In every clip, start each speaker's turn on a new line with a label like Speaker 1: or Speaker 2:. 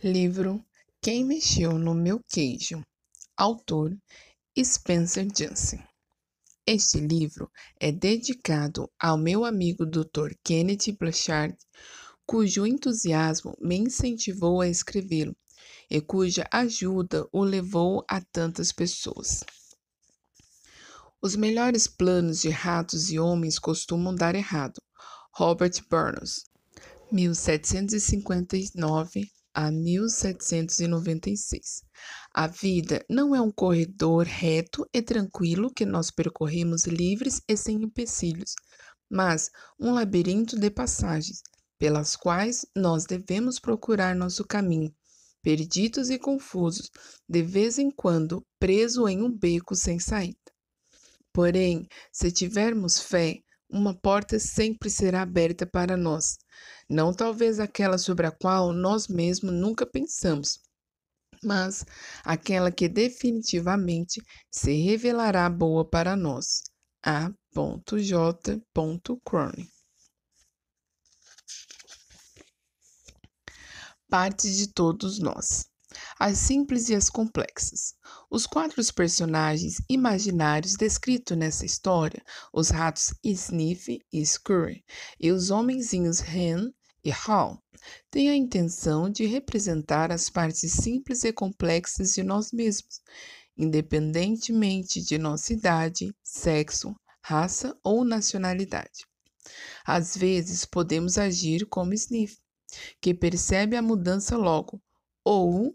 Speaker 1: Livro Quem Mexeu no Meu Queijo, autor Spencer Johnson. Este livro é dedicado ao meu amigo Dr. Kenneth Blanchard, cujo entusiasmo me incentivou a escrevê-lo e cuja ajuda o levou a tantas pessoas. Os melhores planos de ratos e homens costumam dar errado. Robert Burns, 1759 a 1796. A vida não é um corredor reto e tranquilo que nós percorremos livres e sem empecilhos, mas um labirinto de passagens, pelas quais nós devemos procurar nosso caminho, perdidos e confusos, de vez em quando preso em um beco sem saída. Porém, se tivermos fé, uma porta sempre será aberta para nós, não talvez aquela sobre a qual nós mesmos nunca pensamos, mas aquela que definitivamente se revelará boa para nós. A. J. Crone. Parte de todos nós. As simples e as complexas. Os quatro personagens imaginários descritos nessa história, os ratos Sniff e Scurry e os homenzinhos Hen e Hal, têm a intenção de representar as partes simples e complexas de nós mesmos, independentemente de nossa idade, sexo, raça ou nacionalidade. Às vezes podemos agir como Sniff, que percebe a mudança logo, ou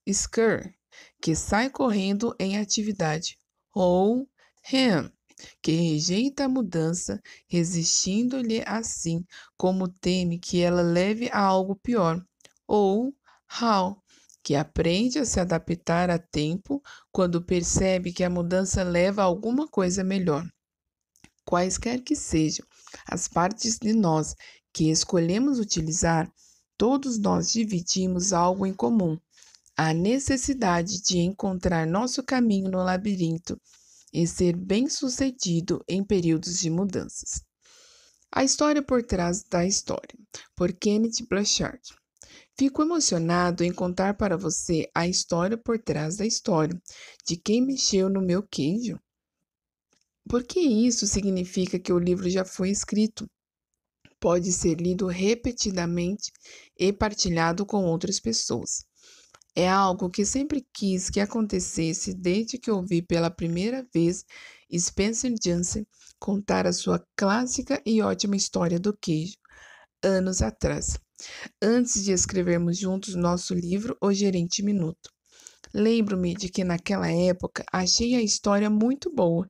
Speaker 1: Scurry, que sai correndo em atividade, ou Ham, que rejeita a mudança, resistindo-lhe assim como teme que ela leve a algo pior, ou Hal, que aprende a se adaptar a tempo quando percebe que a mudança leva a alguma coisa melhor. Quaisquer que sejam as partes de nós que escolhemos utilizar, todos nós dividimos algo em comum: a necessidade de encontrar nosso caminho no labirinto e ser bem-sucedido em períodos de mudanças. A história por trás da história, por Kenneth Blanchard. Fico emocionado em contar para você a história por trás da história, de quem mexeu no meu queijo. Porque isso significa que o livro já foi escrito, pode ser lido repetidamente e partilhado com outras pessoas. É algo que sempre quis que acontecesse desde que ouvi pela primeira vez Spencer Johnson contar a sua clássica e ótima história do queijo, anos atrás, antes de escrevermos juntos nosso livro O Gerente Minuto. Lembro-me de que naquela época achei a história muito boa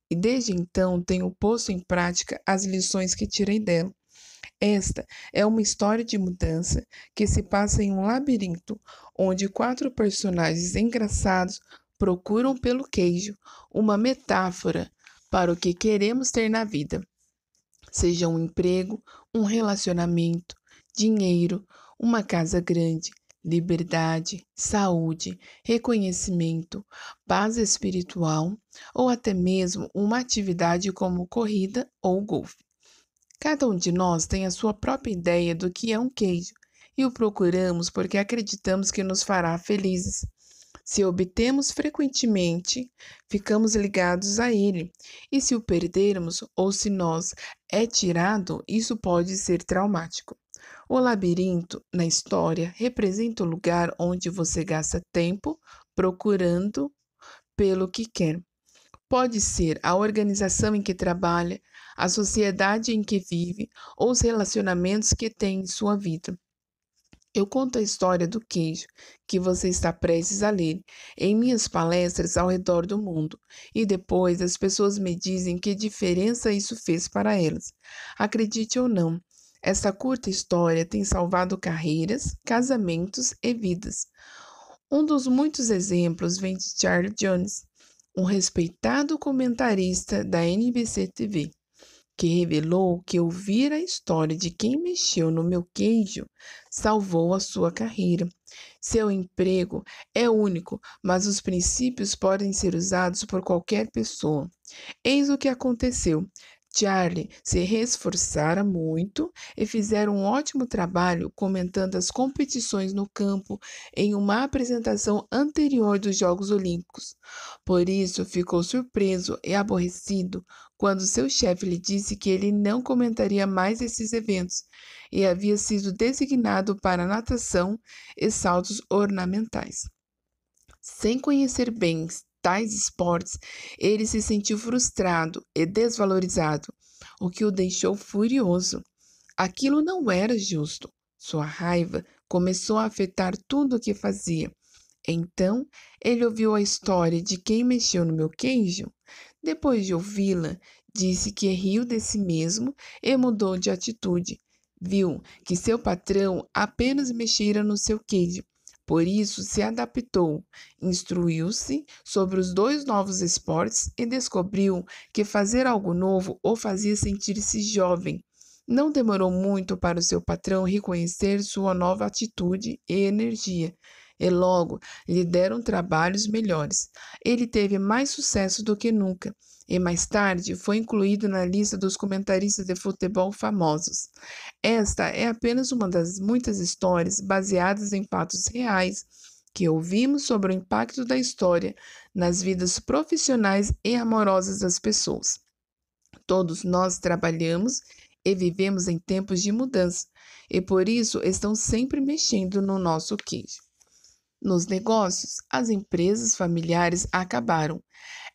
Speaker 1: e desde então tenho posto em prática as lições que tirei dela. Esta é uma história de mudança que se passa em um labirinto, onde quatro personagens engraçados procuram pelo queijo, uma metáfora para o que queremos ter na vida, seja um emprego, um relacionamento, dinheiro, uma casa grande, liberdade, saúde, reconhecimento, paz espiritual ou até mesmo uma atividade como corrida ou golfe. Cada um de nós tem a sua própria ideia do que é um queijo e o procuramos porque acreditamos que nos fará felizes. Se o obtemos frequentemente, ficamos ligados a ele, e se o perdermos ou se nos é tirado, isso pode ser traumático. O labirinto, na história, representa o lugar onde você gasta tempo procurando pelo que quer. Pode ser a organização em que trabalha, a sociedade em que vive ou os relacionamentos que tem em sua vida. Eu conto a história do queijo que você está prestes a ler em minhas palestras ao redor do mundo e depois as pessoas me dizem que diferença isso fez para elas. Acredite ou não, essa curta história tem salvado carreiras, casamentos e vidas. Um dos muitos exemplos vem de Charles Jones, um respeitado comentarista da NBC TV, que revelou que ouvir a história de quem mexeu no meu queijo salvou a sua carreira. Seu emprego é único, mas os princípios podem ser usados por qualquer pessoa. Eis o que aconteceu. Charlie se esforçara muito e fizeram um ótimo trabalho comentando as competições no campo em uma apresentação anterior dos Jogos Olímpicos. Por isso, ficou surpreso e aborrecido quando seu chefe lhe disse que ele não comentaria mais esses eventos e havia sido designado para natação e saltos ornamentais. Sem conhecer bem tais esportes, ele se sentiu frustrado e desvalorizado, o que o deixou furioso. Aquilo não era justo. Sua raiva começou a afetar tudo o que fazia. Então, ele ouviu a história de quem mexeu no meu queijo. Depois de ouvi-la, disse que riu de si mesmo e mudou de atitude. Viu que seu patrão apenas mexera no seu queijo. Por isso, se adaptou, instruiu-se sobre os dois novos esportes e descobriu que fazer algo novo o fazia sentir-se jovem. Não demorou muito para o seu patrão reconhecer sua nova atitude e energia, e logo lhe deram trabalhos melhores. Ele teve mais sucesso do que nunca, e mais tarde foi incluído na lista dos comentaristas de futebol famosos. Esta é apenas uma das muitas histórias baseadas em fatos reais que ouvimos sobre o impacto da história nas vidas profissionais e amorosas das pessoas. Todos nós trabalhamos e vivemos em tempos de mudança, e por isso estão sempre mexendo no nosso queijo. Nos negócios, as empresas familiares acabaram.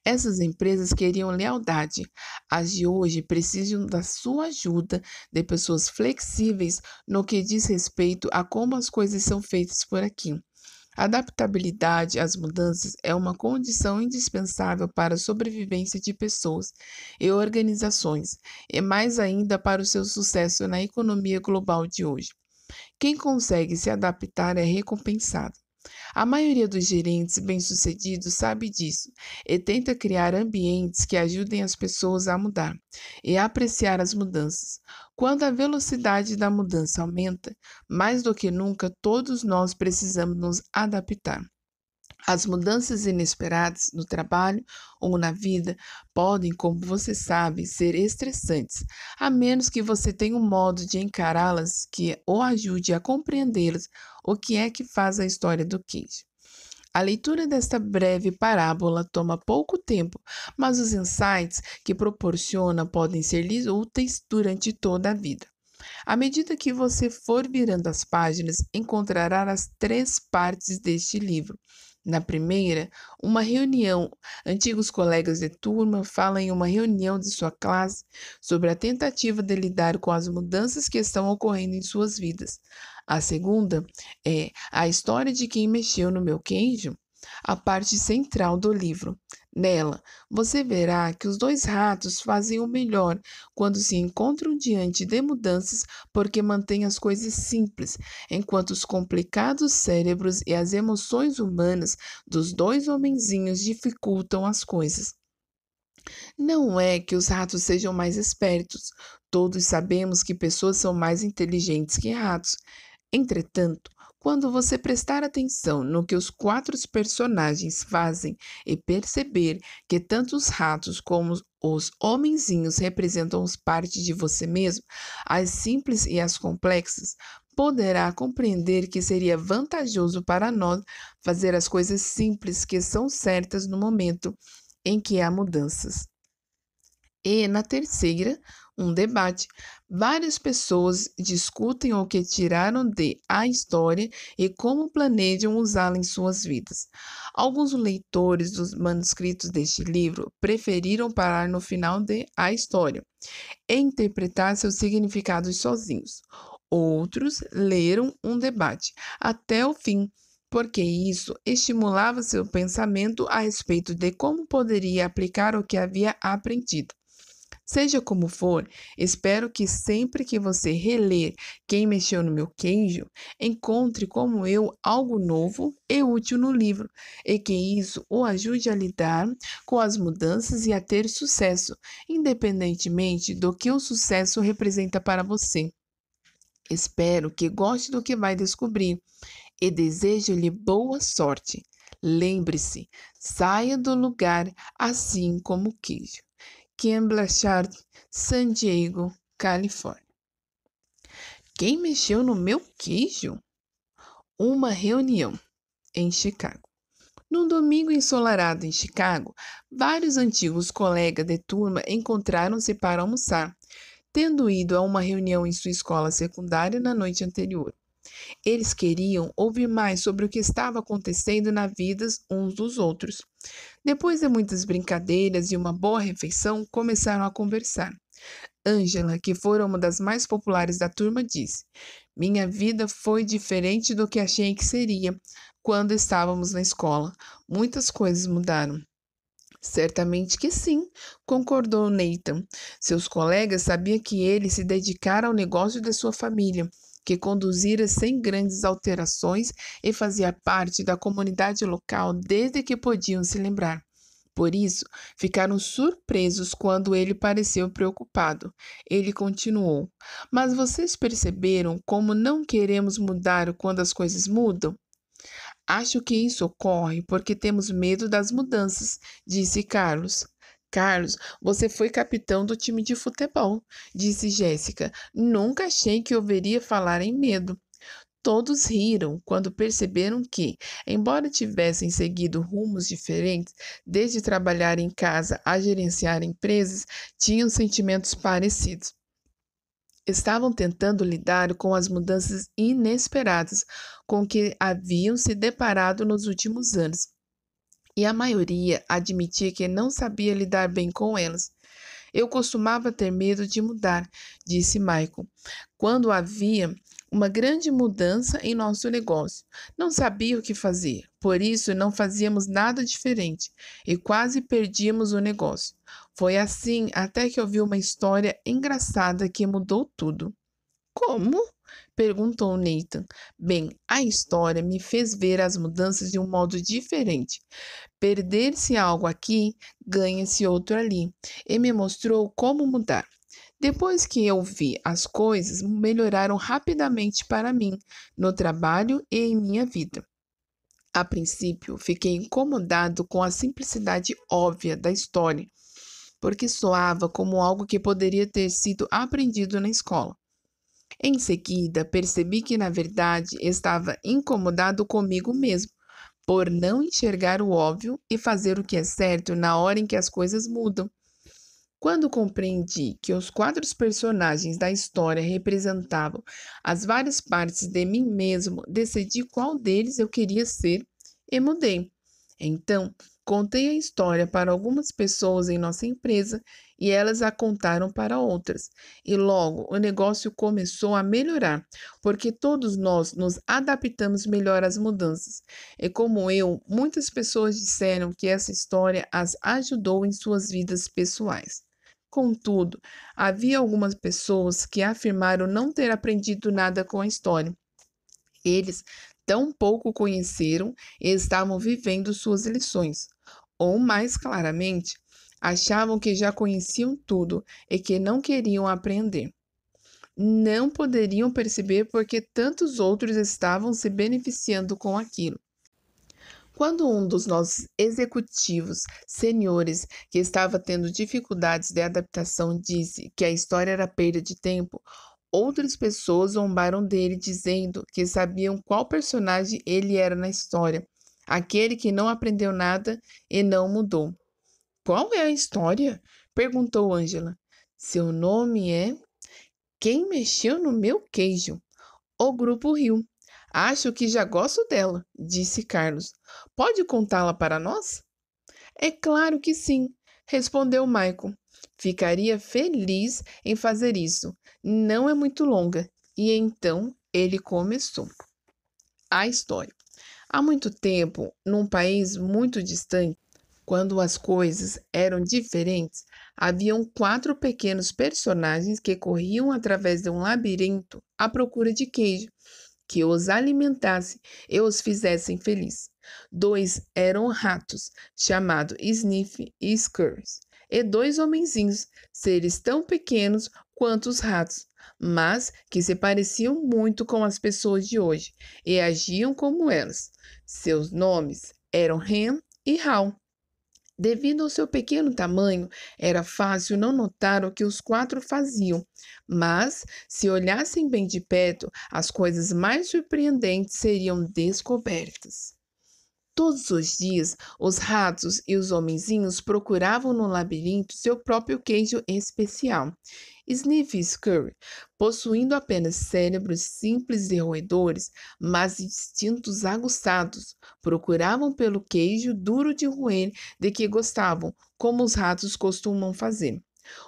Speaker 1: Essas empresas queriam lealdade. As de hoje precisam da sua ajuda, de pessoas flexíveis no que diz respeito a como as coisas são feitas por aqui. Adaptabilidade às mudanças é uma condição indispensável para a sobrevivência de pessoas e organizações, e mais ainda para o seu sucesso na economia global de hoje. Quem consegue se adaptar é recompensado. A maioria dos gerentes bem-sucedidos sabe disso e tenta criar ambientes que ajudem as pessoas a mudar e a apreciar as mudanças. Quando a velocidade da mudança aumenta, mais do que nunca todos nós precisamos nos adaptar. As mudanças inesperadas no trabalho ou na vida podem, como você sabe, ser estressantes, a menos que você tenha um modo de encará-las que o ajude a compreendê-las, o que é que faz a história do queijo. A leitura desta breve parábola toma pouco tempo, mas os insights que proporciona podem ser lhes úteis durante toda a vida. À medida que você for virando as páginas, encontrará as três partes deste livro. Na primeira, uma reunião. Antigos colegas de turma falam em uma reunião de sua classe sobre a tentativa de lidar com as mudanças que estão ocorrendo em suas vidas. A segunda é a história de quem mexeu no meu queijo, a parte central do livro. Nela, você verá que os dois ratos fazem o melhor quando se encontram diante de mudanças porque mantêm as coisas simples, enquanto os complicados cérebros e as emoções humanas dos dois homenzinhos dificultam as coisas. Não é que os ratos sejam mais espertos. Todos sabemos que pessoas são mais inteligentes que ratos. Entretanto, quando você prestar atenção no que os quatro personagens fazem e perceber que tanto os ratos como os homenzinhos representam parte de você mesmo, as simples e as complexas, poderá compreender que seria vantajoso para nós fazer as coisas simples que são certas no momento em que há mudanças. E na terceira, um debate. Várias pessoas discutem o que tiraram de a história e como planejam usá-la em suas vidas. Alguns leitores dos manuscritos deste livro preferiram parar no final de a história e interpretar seus significados sozinhos. Outros leram um debate até o fim, porque isso estimulava seu pensamento a respeito de como poderia aplicar o que havia aprendido. Seja como for, espero que sempre que você reler Quem Mexeu no Meu Queijo, encontre, como eu, algo novo e útil no livro, e que isso o ajude a lidar com as mudanças e a ter sucesso, independentemente do que o sucesso representa para você. Espero que goste do que vai descobrir e desejo-lhe boa sorte. Lembre-se, saia do lugar assim como o queijo. Ken Blanchard, San Diego, Califórnia. Quem mexeu no meu queijo? Uma reunião em Chicago. Num domingo ensolarado em Chicago, vários antigos colegas de turma encontraram-se para almoçar, tendo ido a uma reunião em sua escola secundária na noite anterior. Eles queriam ouvir mais sobre o que estava acontecendo na vida uns dos outros. Depois de muitas brincadeiras e uma boa refeição, começaram a conversar. Angela, que fora uma das mais populares da turma, disse: Minha vida foi diferente do que achei que seria quando estávamos na escola. Muitas coisas mudaram. Certamente que sim, concordou Nathan. Seus colegas sabiam que ele se dedicara ao negócio de sua família, que conduzira sem grandes alterações e fazia parte da comunidade local desde que podiam se lembrar. Por isso, ficaram surpresos quando ele pareceu preocupado. Ele continuou: Mas vocês perceberam como não queremos mudar quando as coisas mudam? Acho que isso ocorre porque temos medo das mudanças, disse Carlos. Carlos, você foi capitão do time de futebol, disse Jéssica. Nunca achei que ouviria falar em medo. Todos riram quando perceberam que, embora tivessem seguido rumos diferentes, desde trabalhar em casa a gerenciar empresas, tinham sentimentos parecidos. Estavam tentando lidar com as mudanças inesperadas com que haviam se deparado nos últimos anos, e a maioria admitia que não sabia lidar bem com elas. Eu costumava ter medo de mudar, disse Michael, quando havia uma grande mudança em nosso negócio. Não sabia o que fazer, por isso não fazíamos nada diferente e quase perdíamos o negócio. Foi assim até que ouvi uma história engraçada que mudou tudo. Como? Perguntou Nathan. Bem, a história me fez ver as mudanças de um modo diferente. Perder-se algo aqui, ganha-se outro ali, e me mostrou como mudar. Depois que eu vi, as coisas melhoraram rapidamente para mim, no trabalho e em minha vida. A princípio, fiquei incomodado com a simplicidade óbvia da história, porque soava como algo que poderia ter sido aprendido na escola. Em seguida, percebi que, na verdade, estava incomodado comigo mesmo, por não enxergar o óbvio e fazer o que é certo na hora em que as coisas mudam. Quando compreendi que os quatro personagens da história representavam as várias partes de mim mesmo, decidi qual deles eu queria ser e mudei. Então, contei a história para algumas pessoas em nossa empresa e elas a contaram para outras. E logo o negócio começou a melhorar, porque todos nós nos adaptamos melhor às mudanças. E como eu, muitas pessoas disseram que essa história as ajudou em suas vidas pessoais. Contudo, havia algumas pessoas que afirmaram não ter aprendido nada com a história. Eles tão pouco conheceram e estavam vivendo suas lições. Ou, mais claramente, achavam que já conheciam tudo e que não queriam aprender. Não poderiam perceber porque tantos outros estavam se beneficiando com aquilo. Quando um dos nossos executivos seniores, que estava tendo dificuldades de adaptação, disse que a história era perda de tempo, outras pessoas zombaram dele, dizendo que sabiam qual personagem ele era na história, aquele que não aprendeu nada e não mudou. Qual é a história? Perguntou Angela. Seu nome é Quem Mexeu no Meu Queijo? O grupo riu. Acho que já gosto dela, disse Carlos. Pode contá-la para nós? É claro que sim, respondeu Michael. Ficaria feliz em fazer isso. Não é muito longa. E então ele começou a história. Há muito tempo, num país muito distante, quando as coisas eram diferentes, haviam quatro pequenos personagens que corriam através de um labirinto à procura de queijo que os alimentasse e os fizessem felizes. Dois eram ratos, chamados Sniff e Scurries, e dois homenzinhos, seres tão pequenos quanto os ratos, mas que se pareciam muito com as pessoas de hoje e agiam como elas. Seus nomes eram Hen e Hal. Devido ao seu pequeno tamanho, era fácil não notar o que os quatro faziam, mas, se olhassem bem de perto, as coisas mais surpreendentes seriam descobertas. Todos os dias, os ratos e os homenzinhos procuravam no labirinto seu próprio queijo especial. Sniff e Scurry, possuindo apenas cérebros simples e roedores, mas instintos aguçados, procuravam pelo queijo duro de roer de que gostavam, como os ratos costumam fazer.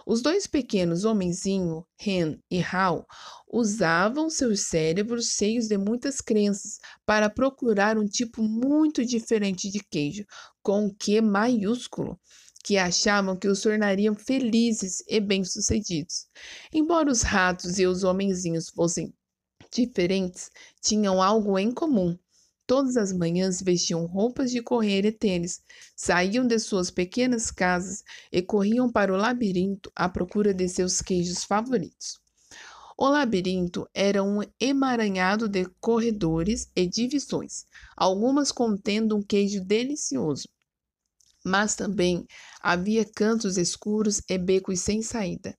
Speaker 1: Os dois pequenos homenzinhos, Hen e Hal, usavam seus cérebros cheios de muitas crenças para procurar um tipo muito diferente de queijo, com um Q maiúsculo, que achavam que os tornariam felizes e bem-sucedidos. Embora os ratos e os homenzinhos fossem diferentes, tinham algo em comum. Todas as manhãs vestiam roupas de correr e tênis, saíam de suas pequenas casas e corriam para o labirinto à procura de seus queijos favoritos. O labirinto era um emaranhado de corredores e divisões, algumas contendo um queijo delicioso, mas também havia cantos escuros e becos sem saída.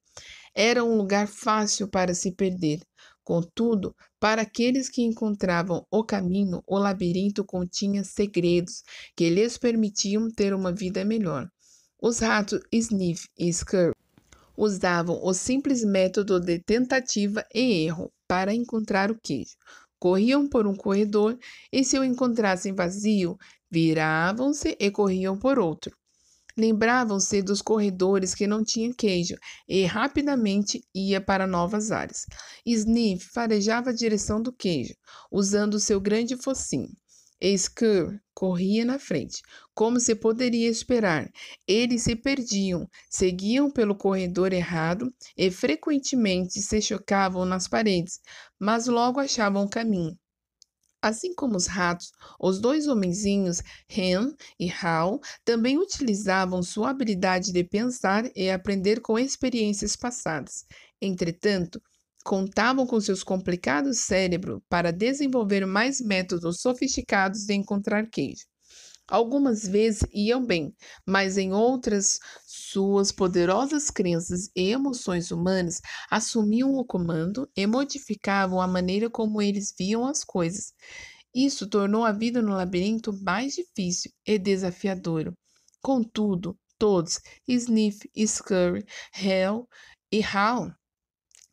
Speaker 1: Era um lugar fácil para se perder. Contudo, para aqueles que encontravam o caminho, o labirinto continha segredos que lhes permitiam ter uma vida melhor. Os ratos Sniff e Scurry usavam o simples método de tentativa e erro para encontrar o queijo. Corriam por um corredor e, se o encontrassem vazio, viravam-se e corriam por outro. Lembravam-se dos corredores que não tinham queijo e rapidamente ia para novas áreas. Sniff farejava a direção do queijo, usando seu grande focinho. Scurry corria na frente, como se poderia esperar. Eles se perdiam, seguiam pelo corredor errado e frequentemente se chocavam nas paredes, mas logo achavam o caminho. Assim como os ratos, os dois homenzinhos, Hen e Hal, também utilizavam sua habilidade de pensar e aprender com experiências passadas. Entretanto, contavam com seus complicados cérebros para desenvolver mais métodos sofisticados de encontrar queijo. Algumas vezes iam bem, mas em outras, suas poderosas crenças e emoções humanas assumiam o comando e modificavam a maneira como eles viam as coisas. Isso tornou a vida no labirinto mais difícil e desafiadora. Contudo, todos, Sniff, Scurry, Hal e Hal,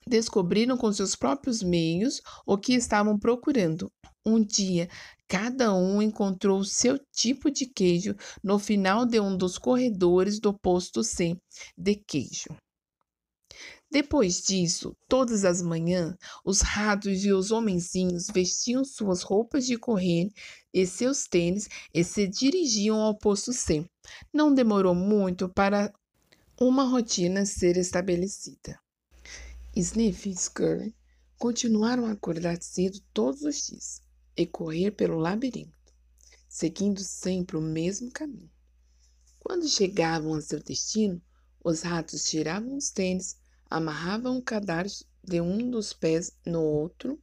Speaker 1: descobriram com seus próprios meios o que estavam procurando. Um dia, cada um encontrou seu tipo de queijo no final de um dos corredores do posto C de queijo. Depois disso, todas as manhãs, os ratos e os homenzinhos vestiam suas roupas de correr e seus tênis e se dirigiam ao posto C. Não demorou muito para uma rotina ser estabelecida. Sniff e Scurry continuaram a acordar cedo todos os dias e correr pelo labirinto, seguindo sempre o mesmo caminho. Quando chegavam a seu destino, os ratos tiravam os tênis, amarravam o cadarço de um dos pés no outro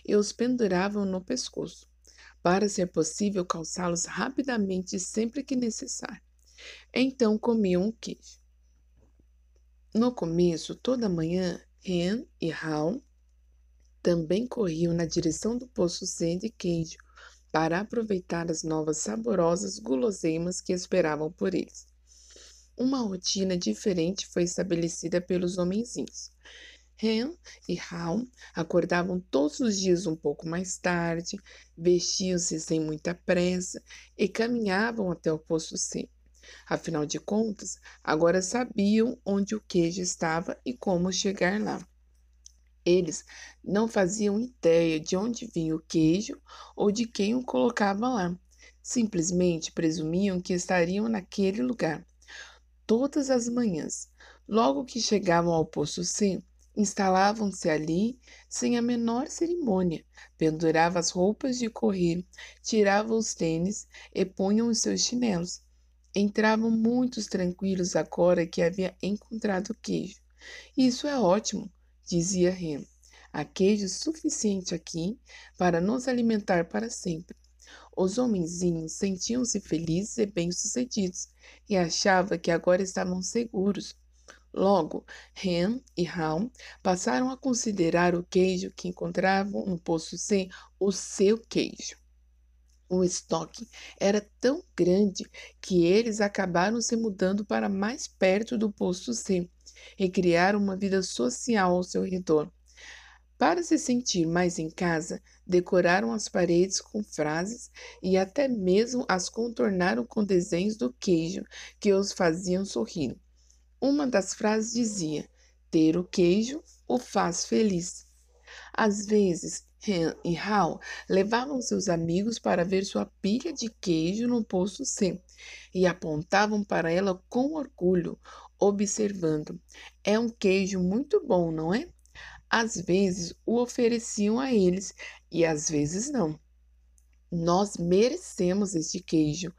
Speaker 1: e os penduravam no pescoço, para ser possível calçá-los rapidamente sempre que necessário. Então comiam o queijo. No começo, toda manhã, Hen e Hal também corriam na direção do poço C de queijo para aproveitar as novas saborosas guloseimas que esperavam por eles. Uma rotina diferente foi estabelecida pelos homenzinhos. Hen e Hal acordavam todos os dias um pouco mais tarde, vestiam-se sem muita pressa e caminhavam até o poço C. Afinal de contas, agora sabiam onde o queijo estava e como chegar lá. Eles não faziam ideia de onde vinha o queijo ou de quem o colocava lá. Simplesmente presumiam que estariam naquele lugar. Todas as manhãs, logo que chegavam ao poço C, instalavam-se ali sem a menor cerimônia, penduravam as roupas de correr, tiravam os tênis e punham os seus chinelos. Entravam muito tranquilos agora que havia encontrado o queijo. Isso é ótimo, dizia Hen. Há queijo suficiente aqui para nos alimentar para sempre. Os homenzinhos sentiam-se felizes e bem-sucedidos e achavam que agora estavam seguros. Logo, Hen e Hal passaram a considerar o queijo que encontravam no poço C o seu queijo. O estoque era tão grande que eles acabaram se mudando para mais perto do posto C e criaram uma vida social ao seu redor. Para se sentir mais em casa, decoraram as paredes com frases e até mesmo as contornaram com desenhos do queijo que os faziam sorrir. Uma das frases dizia: ter o queijo o faz feliz. Às vezes, Hen e Hal levavam seus amigos para ver sua pilha de queijo no poço C e apontavam para ela com orgulho, observando: é um queijo muito bom, não é? Às vezes o ofereciam a eles e às vezes não. Nós merecemos este queijo,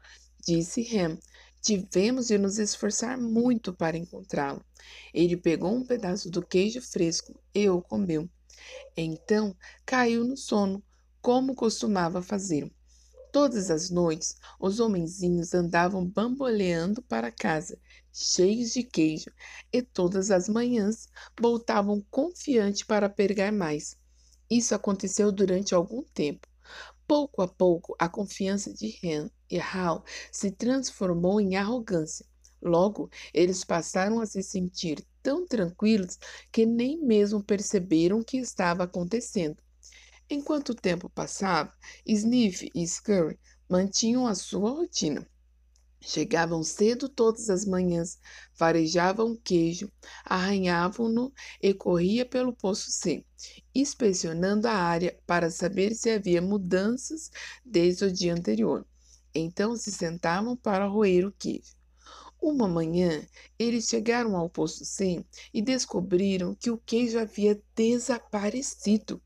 Speaker 1: disse Ham. Tivemos de nos esforçar muito para encontrá-lo. Ele pegou um pedaço do queijo fresco e o comeu. Então caiu no sono, como costumava fazer. Todas as noites, os homenzinhos andavam bamboleando para casa, cheios de queijo, e todas as manhãs voltavam confiantes para pegar mais. Isso aconteceu durante algum tempo. Pouco a pouco, a confiança de Hen e Hal se transformou em arrogância. Logo, eles passaram a se sentir tão tranquilos que nem mesmo perceberam o que estava acontecendo. Enquanto o tempo passava, Sniff e Scurry mantinham a sua rotina. Chegavam cedo todas as manhãs, farejavam o queijo, arranhavam-no e corria pelo poço C, inspecionando a área para saber se havia mudanças desde o dia anterior. Então se sentavam para roer o queijo. Uma manhã, eles chegaram ao poço C e descobriram que o queijo havia desaparecido.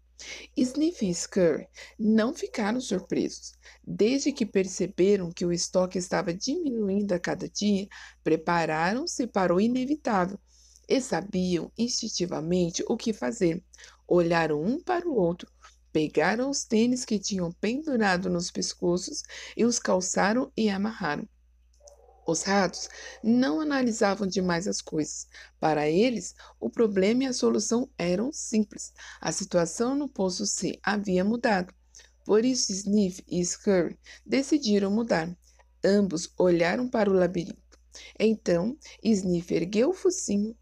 Speaker 1: Sniff e Scurry não ficaram surpresos. Desde que perceberam que o estoque estava diminuindo a cada dia, prepararam-se para o inevitável e sabiam instintivamente o que fazer. Olharam um para o outro, pegaram os tênis que tinham pendurado nos pescoços e os calçaram e amarraram. Os ratos não analisavam demais as coisas. Para eles, o problema e a solução eram simples. A situação no poço C havia mudado. Por isso, Sniff e Scurry decidiram mudar. Ambos olharam para o labirinto. Então, Sniff ergueu o focinho,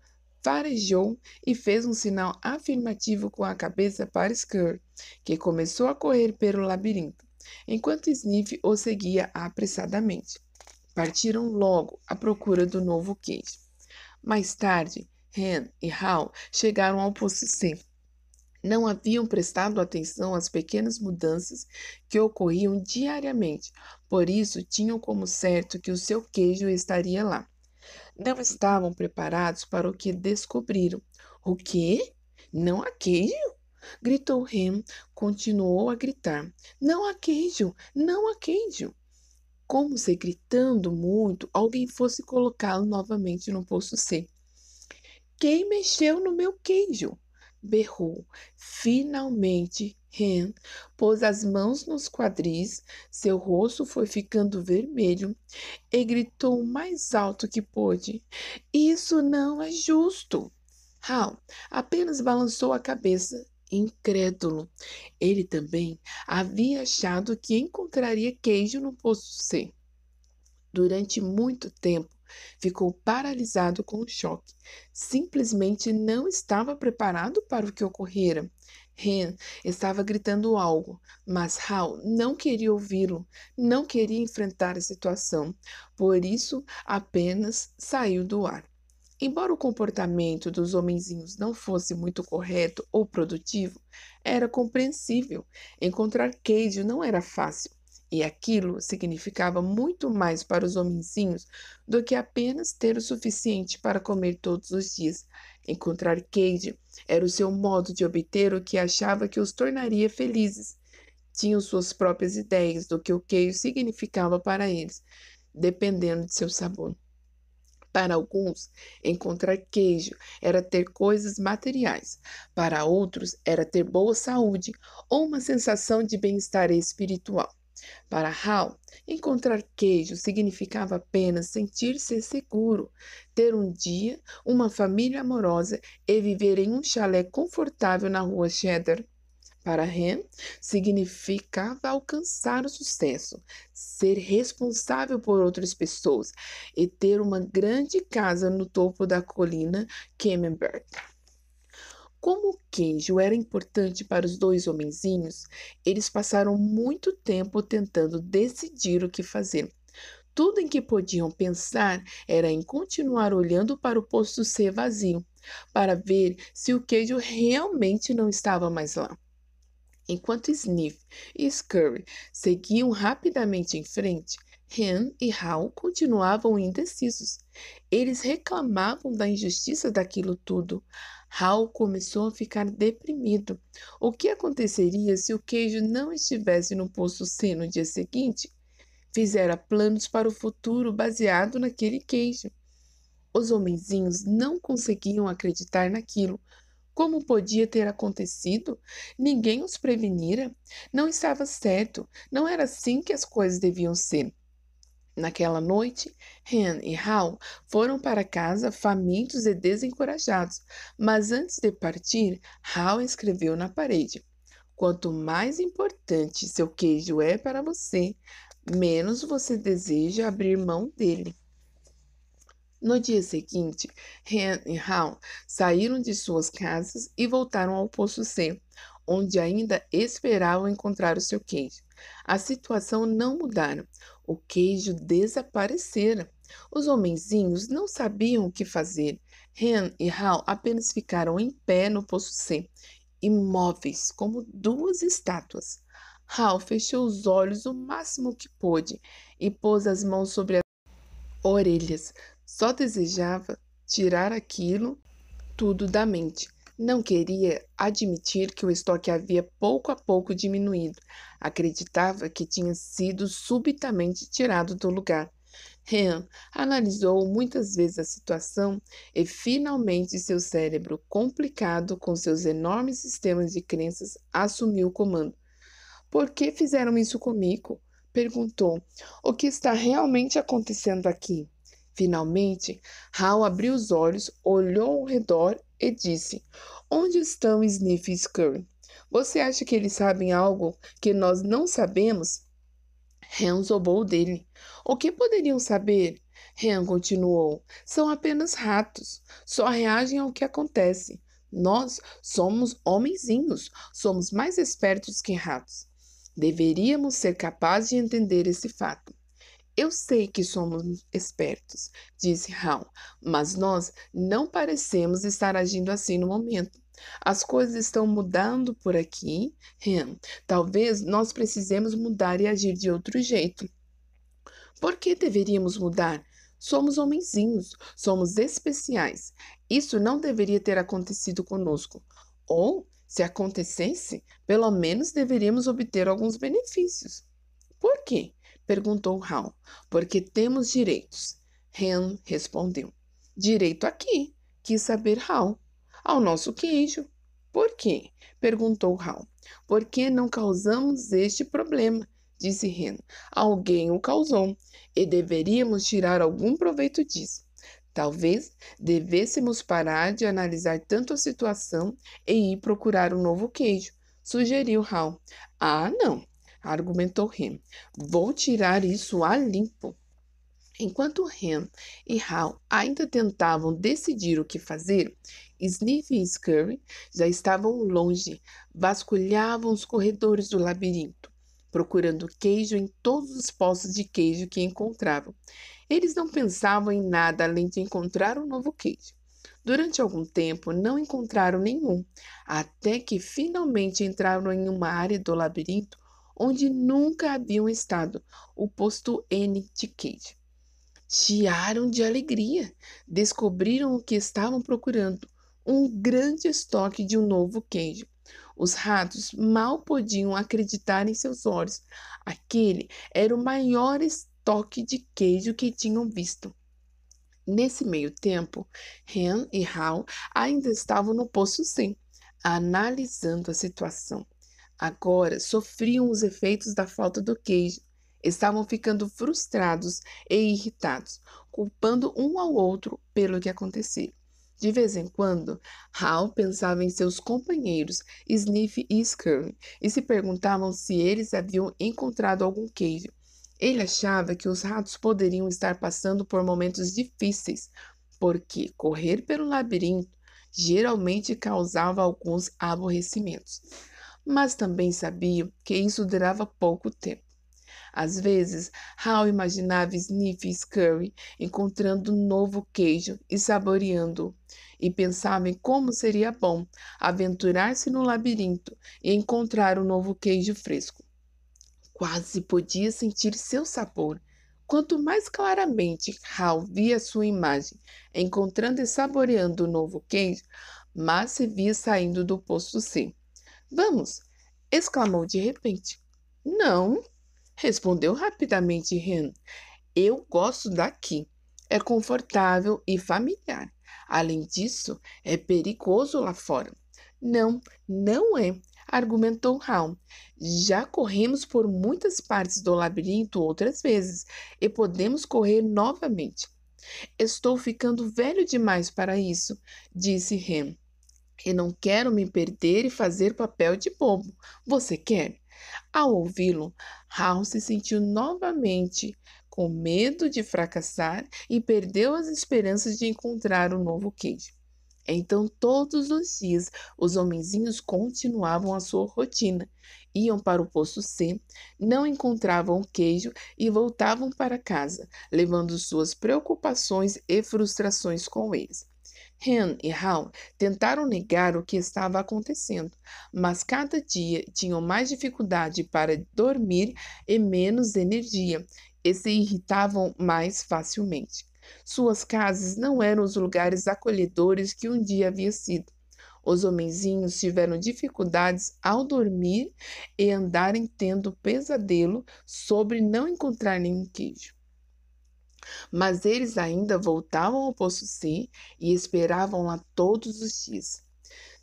Speaker 1: farejou e fez um sinal afirmativo com a cabeça para Scurry, que começou a correr pelo labirinto, enquanto Sniff o seguia apressadamente. Partiram logo à procura do novo queijo. Mais tarde, Hen e Hal chegaram ao poço C. Não haviam prestado atenção às pequenas mudanças que ocorriam diariamente, por isso tinham como certo que o seu queijo estaria lá. Não estavam preparados para o que descobriram. O quê? Não há queijo? Gritou Hen, continuou a gritar. Não há queijo! Não há queijo! Como se gritando muito, alguém fosse colocá-lo novamente no poço C. Quem mexeu no meu queijo? Berrou. Finalmente, Hen pôs as mãos nos quadris, seu rosto foi ficando vermelho e gritou o mais alto que pôde: Isso não é justo! Hal apenas balançou a cabeça, incrédulo. Ele também havia achado que encontraria queijo no poço C. Durante muito tempo, ficou paralisado com o choque. Simplesmente não estava preparado para o que ocorrera. Hen estava gritando algo, mas Hal não queria ouvi-lo, não queria enfrentar a situação. Por isso, apenas saiu do ar. Embora o comportamento dos homenzinhos não fosse muito correto ou produtivo, era compreensível. Encontrar queijo não era fácil, e aquilo significava muito mais para os homenzinhos do que apenas ter o suficiente para comer todos os dias. Encontrar queijo era o seu modo de obter o que achava que os tornaria felizes. Tinham suas próprias ideias do que o queijo significava para eles, dependendo de seu sabor. Para alguns, encontrar queijo era ter coisas materiais. Para outros, era ter boa saúde ou uma sensação de bem-estar espiritual. Para Hal, encontrar queijo significava apenas sentir-se seguro, ter um dia, uma família amorosa e viver em um chalé confortável na rua Cheddar. Para Hen, significava alcançar o sucesso, ser responsável por outras pessoas e ter uma grande casa no topo da colina Camembert. Como o queijo era importante para os dois homenzinhos, eles passaram muito tempo tentando decidir o que fazer. Tudo em que podiam pensar era em continuar olhando para o posto C vazio, para ver se o queijo realmente não estava mais lá. Enquanto Sniff e Scurry seguiam rapidamente em frente, Hen e Hal continuavam indecisos. Eles reclamavam da injustiça daquilo tudo. Hal começou a ficar deprimido. O que aconteceria se o queijo não estivesse no posto C no dia seguinte? Fizera planos para o futuro baseado naquele queijo. Os homenzinhos não conseguiam acreditar naquilo. Como podia ter acontecido? Ninguém os prevenira. Não estava certo. Não era assim que as coisas deviam ser. Naquela noite, Hen e Hal foram para casa famintos e desencorajados. Mas antes de partir, Hal escreveu na parede: Quanto mais importante seu queijo é para você, menos você deseja abrir mão dele. No dia seguinte, Hen e Hal saíram de suas casas e voltaram ao Poço C, onde ainda esperavam encontrar o seu queijo. A situação não mudara. O queijo desaparecera. Os homenzinhos não sabiam o que fazer. Hen e Hal apenas ficaram em pé no Poço C, imóveis como duas estátuas. Hal fechou os olhos o máximo que pôde e pôs as mãos sobre orelhas. Só desejava tirar aquilo tudo da mente. Não queria admitir que o estoque havia pouco a pouco diminuído. Acreditava que tinha sido subitamente tirado do lugar. Ryan analisou muitas vezes a situação e finalmente seu cérebro, complicado com seus enormes sistemas de crenças, assumiu o comando. Por que fizeram isso comigo? Perguntou. O que está realmente acontecendo aqui? Finalmente, Hal abriu os olhos, olhou ao redor e disse: Onde estão Sniff e Scurry? Você acha que eles sabem algo que nós não sabemos? Ren zombou dele. O que poderiam saber? Ren continuou. São apenas ratos. Só reagem ao que acontece. Nós somos homenzinhos. Somos mais espertos que ratos. Deveríamos ser capazes de entender esse fato. Eu sei que somos espertos, disse Hal, mas nós não parecemos estar agindo assim no momento. As coisas estão mudando por aqui, Ren. Talvez nós precisemos mudar e agir de outro jeito. Por que deveríamos mudar? Somos homenzinhos, somos especiais. Isso não deveria ter acontecido conosco. Ou, se acontecesse, pelo menos deveríamos obter alguns benefícios. Por quê? Perguntou Hal. Porque temos direitos. Ren respondeu. Direito a quê? Quis saber Hal. Ao nosso queijo. Por quê? Perguntou Hal. Porque não causamos este problema, disse Ren. Alguém o causou e deveríamos tirar algum proveito disso. Talvez devêssemos parar de analisar tanto a situação e ir procurar um novo queijo, sugeriu Hal. Ah, não, argumentou Ren. Vou tirar isso a limpo. Enquanto Ren e Hal ainda tentavam decidir o que fazer, Sniff e Scurry já estavam longe, vasculhavam os corredores do labirinto, procurando queijo em todos os poços de queijo que encontravam. Eles não pensavam em nada além de encontrar um novo queijo. Durante algum tempo não encontraram nenhum, até que finalmente entraram em uma área do labirinto onde nunca haviam estado, o posto N de queijo. Chiaram de alegria. Descobriram o que estavam procurando: um grande estoque de um novo queijo. Os ratos mal podiam acreditar em seus olhos. Aquele era o maior estoque de queijo que tinham visto. Nesse meio tempo, Ren e Hal ainda estavam no poço C, analisando a situação. Agora sofriam os efeitos da falta do queijo. Estavam ficando frustrados e irritados, culpando um ao outro pelo que acontecia. De vez em quando, Hal pensava em seus companheiros, Sniff e Scurry, e se perguntavam se eles haviam encontrado algum queijo. Ele achava que os ratos poderiam estar passando por momentos difíceis, porque correr pelo labirinto geralmente causava alguns aborrecimentos. Mas também sabia que isso durava pouco tempo. Às vezes, Hal imaginava Sniff e Scurry encontrando um novo queijo e saboreando-o, e pensava em como seria bom aventurar-se no labirinto e encontrar um novo queijo fresco. Quase podia sentir seu sabor. Quanto mais claramente Hal via sua imagem encontrando e saboreando o novo queijo, mais se via saindo do posto C. Vamos! Exclamou de repente. Não, respondeu rapidamente Hen. Eu gosto daqui. É confortável e familiar. Além disso, é perigoso lá fora. Não, não é, argumentou Hal. Já corremos por muitas partes do labirinto outras vezes e podemos correr novamente. Estou ficando velho demais para isso, disse Hen. E não quero me perder e fazer papel de bobo. Você quer? Ao ouvi-lo, Hal se sentiu novamente com medo de fracassar e perdeu as esperanças de encontrar um novo queijo. Então, todos os dias, os homenzinhos continuavam a sua rotina. Iam para o posto C, não encontravam o queijo e voltavam para casa, levando suas preocupações e frustrações com eles. Hen e Hal tentaram negar o que estava acontecendo, mas cada dia tinham mais dificuldade para dormir e menos energia, e se irritavam mais facilmente. Suas casas não eram os lugares acolhedores que um dia havia sido. Os homenzinhos tiveram dificuldades ao dormir e andarem tendo pesadelo sobre não encontrar nenhum queijo. Mas eles ainda voltavam ao posto C e esperavam lá todos os dias.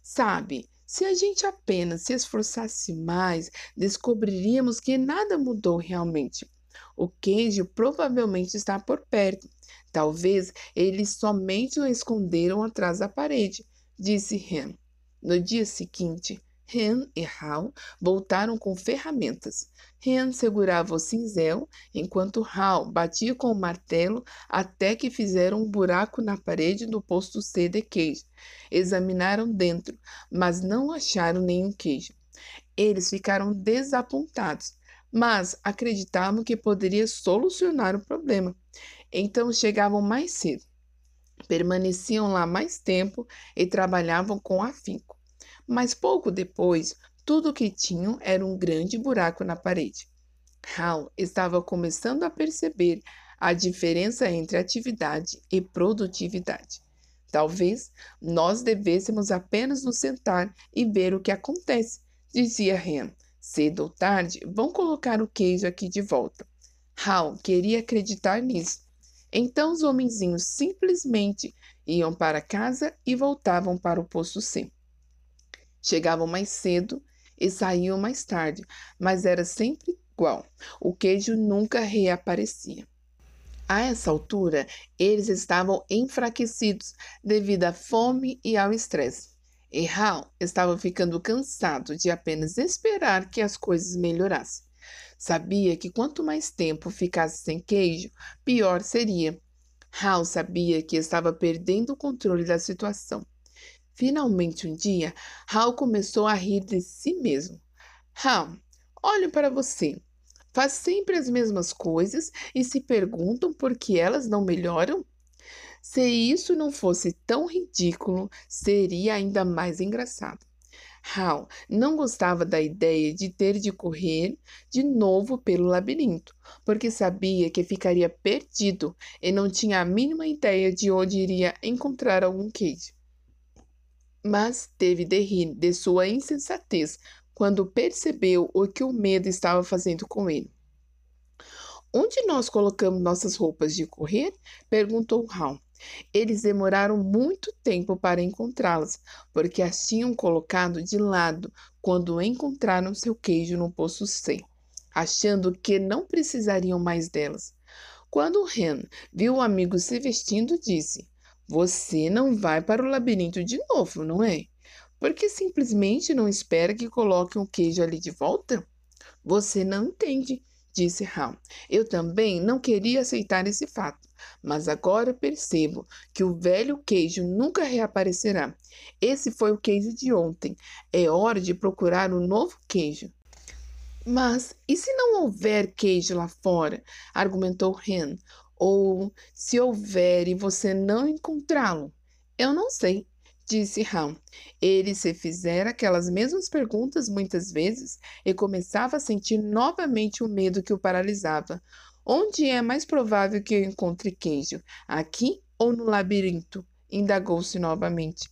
Speaker 1: Sabe, se a gente apenas se esforçasse mais, descobriríamos que nada mudou realmente. O queijo provavelmente está por perto. Talvez eles somente o esconderam atrás da parede, disse Hen. No dia seguinte, Hen e Hal voltaram com ferramentas. Hen segurava o cinzel, enquanto Hal batia com o martelo até que fizeram um buraco na parede do posto C de queijo. Examinaram dentro, mas não acharam nenhum queijo. Eles ficaram desapontados, mas acreditavam que poderia solucionar o problema. Então chegavam mais cedo, permaneciam lá mais tempo e trabalhavam com afinco. Mas pouco depois, tudo o que tinham era um grande buraco na parede. Hal estava começando a perceber a diferença entre atividade e produtividade. Talvez nós devêssemos apenas nos sentar e ver o que acontece, dizia Hen. Cedo ou tarde, vão colocar o queijo aqui de volta. Hal queria acreditar nisso. Então os homenzinhos simplesmente iam para casa e voltavam para o posto C. Chegavam mais cedo e saíam mais tarde, mas era sempre igual. O queijo nunca reaparecia. A essa altura, eles estavam enfraquecidos devido à fome e ao estresse. E Hal estava ficando cansado de apenas esperar que as coisas melhorassem. Sabia que quanto mais tempo ficasse sem queijo, pior seria. Hal sabia que estava perdendo o controle da situação. Finalmente, um dia, Hal começou a rir de si mesmo. Hal, olhe para você. Faz sempre as mesmas coisas e se perguntam por que elas não melhoram? Se isso não fosse tão ridículo, seria ainda mais engraçado. Hal não gostava da ideia de ter de correr de novo pelo labirinto, porque sabia que ficaria perdido e não tinha a mínima ideia de onde iria encontrar algum queijo. Mas teve de rir de sua insensatez quando percebeu o que o medo estava fazendo com ele. Onde nós colocamos nossas roupas de correr? Perguntou Hal. Eles demoraram muito tempo para encontrá-las, porque as tinham colocado de lado quando encontraram seu queijo no poço C, achando que não precisariam mais delas. Quando Hen viu o amigo se vestindo, disse: Você não vai para o labirinto de novo, não é? Por que simplesmente não espera que coloque um queijo ali de volta? Você não entende, disse Hal. Eu também não queria aceitar esse fato, mas agora percebo que o velho queijo nunca reaparecerá. Esse foi o queijo de ontem. É hora de procurar um novo queijo. Mas e se não houver queijo lá fora? Argumentou Hen. Ou se houver e você não encontrá-lo? Eu não sei, disse Ham. Ele se fizera aquelas mesmas perguntas muitas vezes e começava a sentir novamente o medo que o paralisava. Onde é mais provável que eu encontre queijo? Aqui ou no labirinto? Indagou-se novamente.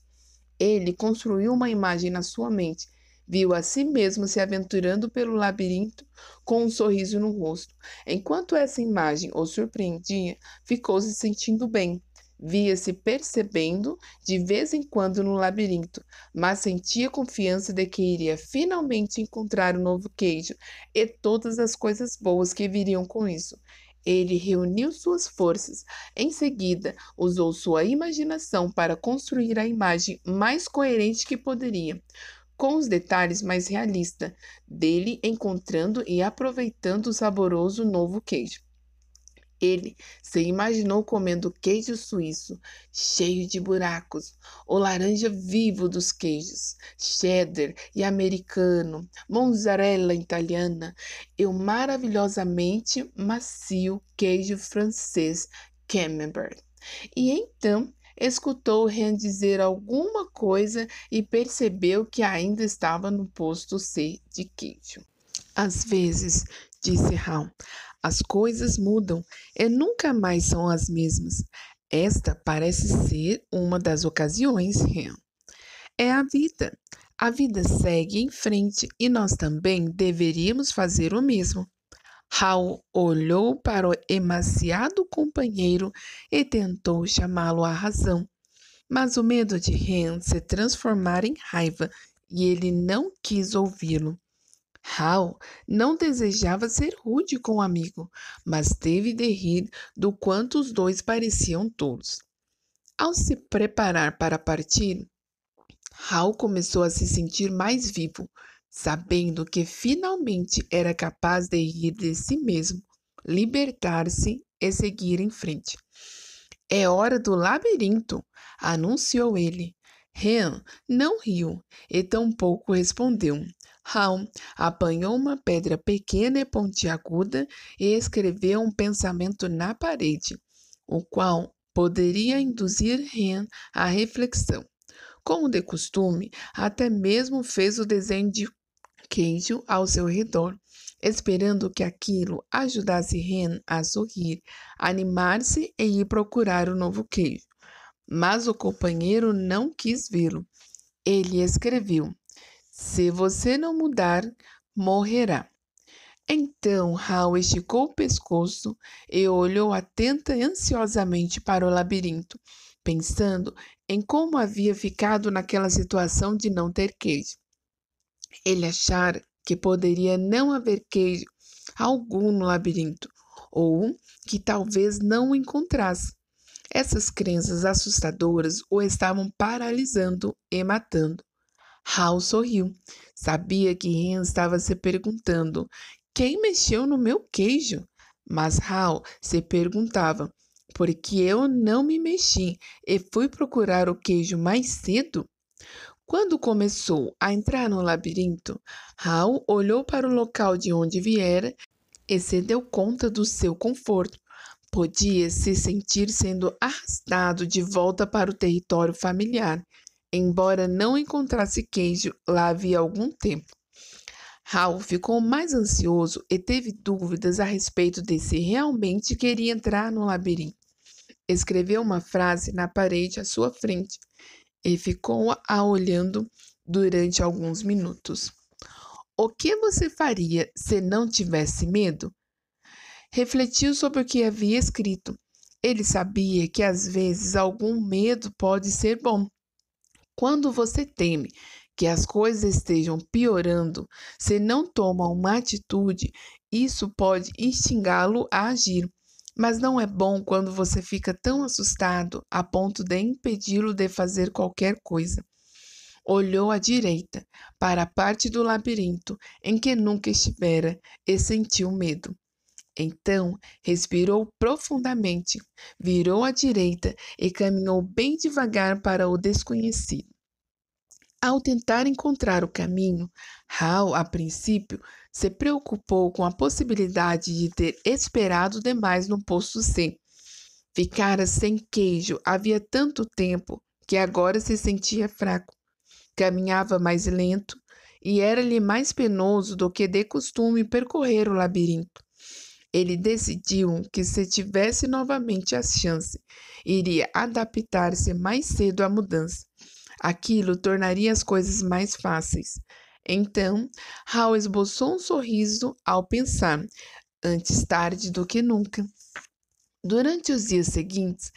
Speaker 1: Ele construiu uma imagem na sua mente. Viu a si mesmo se aventurando pelo labirinto com um sorriso no rosto. Enquanto essa imagem o surpreendia, ficou se sentindo bem. Via-se percebendo de vez em quando no labirinto, mas sentia confiança de que iria finalmente encontrar o novo queijo e todas as coisas boas que viriam com isso. Ele reuniu suas forças. Em seguida, usou sua imaginação para construir a imagem mais coerente que poderia, com os detalhes mais realistas dele encontrando e aproveitando o saboroso novo queijo. Ele se imaginou comendo queijo suíço, cheio de buracos, o laranja vivo dos queijos, cheddar e americano, mozzarella italiana e o maravilhosamente macio queijo francês Camembert. E então escutou Ren dizer alguma coisa e percebeu que ainda estava no posto C de queijo. Às vezes, disse Hal, as coisas mudam e nunca mais são as mesmas. Esta parece ser uma das ocasiões, Ren. É a vida. A vida segue em frente e nós também deveríamos fazer o mesmo. Hal olhou para o emaciado companheiro e tentou chamá-lo à razão, mas o medo de Ren se transformara em raiva e ele não quis ouvi-lo. Hal não desejava ser rude com o amigo, mas teve de rir do quanto os dois pareciam tolos. Ao se preparar para partir, Hal começou a se sentir mais vivo, sabendo que finalmente era capaz de rir de si mesmo, libertar-se e seguir em frente. É hora do labirinto, anunciou ele. Ren não riu e tampouco respondeu. Hal apanhou uma pedra pequena e pontiaguda e escreveu um pensamento na parede, o qual poderia induzir Ren à reflexão. Como de costume, até mesmo fez o desenho de queijo ao seu redor, esperando que aquilo ajudasse Ren a sorrir, animar-se e ir procurar o novo queijo. Mas o companheiro não quis vê-lo. Ele escreveu: Se você não mudar, morrerá. Então Hal esticou o pescoço e olhou atenta e ansiosamente para o labirinto, pensando em como havia ficado naquela situação de não ter queijo. Ele achara que poderia não haver queijo algum no labirinto, ou que talvez não o encontrasse. Essas crenças assustadoras o estavam paralisando e matando. Hal sorriu. Sabia que Ren estava se perguntando: quem mexeu no meu queijo? Mas Hal se perguntava: por que eu não me mexi e fui procurar o queijo mais cedo? Quando começou a entrar no labirinto, Hal olhou para o local de onde viera e se deu conta do seu conforto. Podia se sentir sendo arrastado de volta para o território familiar, embora não encontrasse queijo lá havia algum tempo. Hal ficou mais ansioso e teve dúvidas a respeito de se realmente queria entrar no labirinto. Escreveu uma frase na parede à sua frente e ficou a olhando durante alguns minutos. O que você faria se não tivesse medo? Refletiu sobre o que havia escrito. Ele sabia que às vezes algum medo pode ser bom. Quando você teme que as coisas estejam piorando, se não toma uma atitude, isso pode instigá-lo a agir. Mas não é bom quando você fica tão assustado a ponto de impedi-lo de fazer qualquer coisa. Olhou à direita, para a parte do labirinto em que nunca estivera, e sentiu medo. Então, respirou profundamente, virou à direita e caminhou bem devagar para o desconhecido. Ao tentar encontrar o caminho, Hal, a princípio, se preocupou com a possibilidade de ter esperado demais no posto C. Ficara sem queijo havia tanto tempo que agora se sentia fraco. Caminhava mais lento e era-lhe mais penoso do que de costume percorrer o labirinto. Ele decidiu que, se tivesse novamente a chance, iria adaptar-se mais cedo à mudança. Aquilo tornaria as coisas mais fáceis. Então, Hal esboçou um sorriso ao pensar, antes tarde do que nunca. Durante os dias seguintes,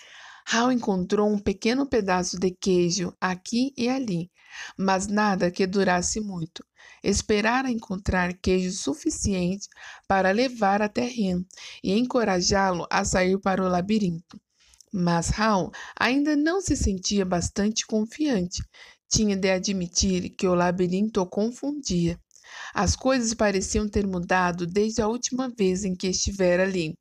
Speaker 1: Hal encontrou um pequeno pedaço de queijo aqui e ali, mas nada que durasse muito. Esperara encontrar queijo suficiente para levar até Ren e encorajá-lo a sair para o labirinto. Mas Hal ainda não se sentia bastante confiante. Tinha de admitir que o labirinto o confundia. As coisas pareciam ter mudado desde a última vez em que estivera ali.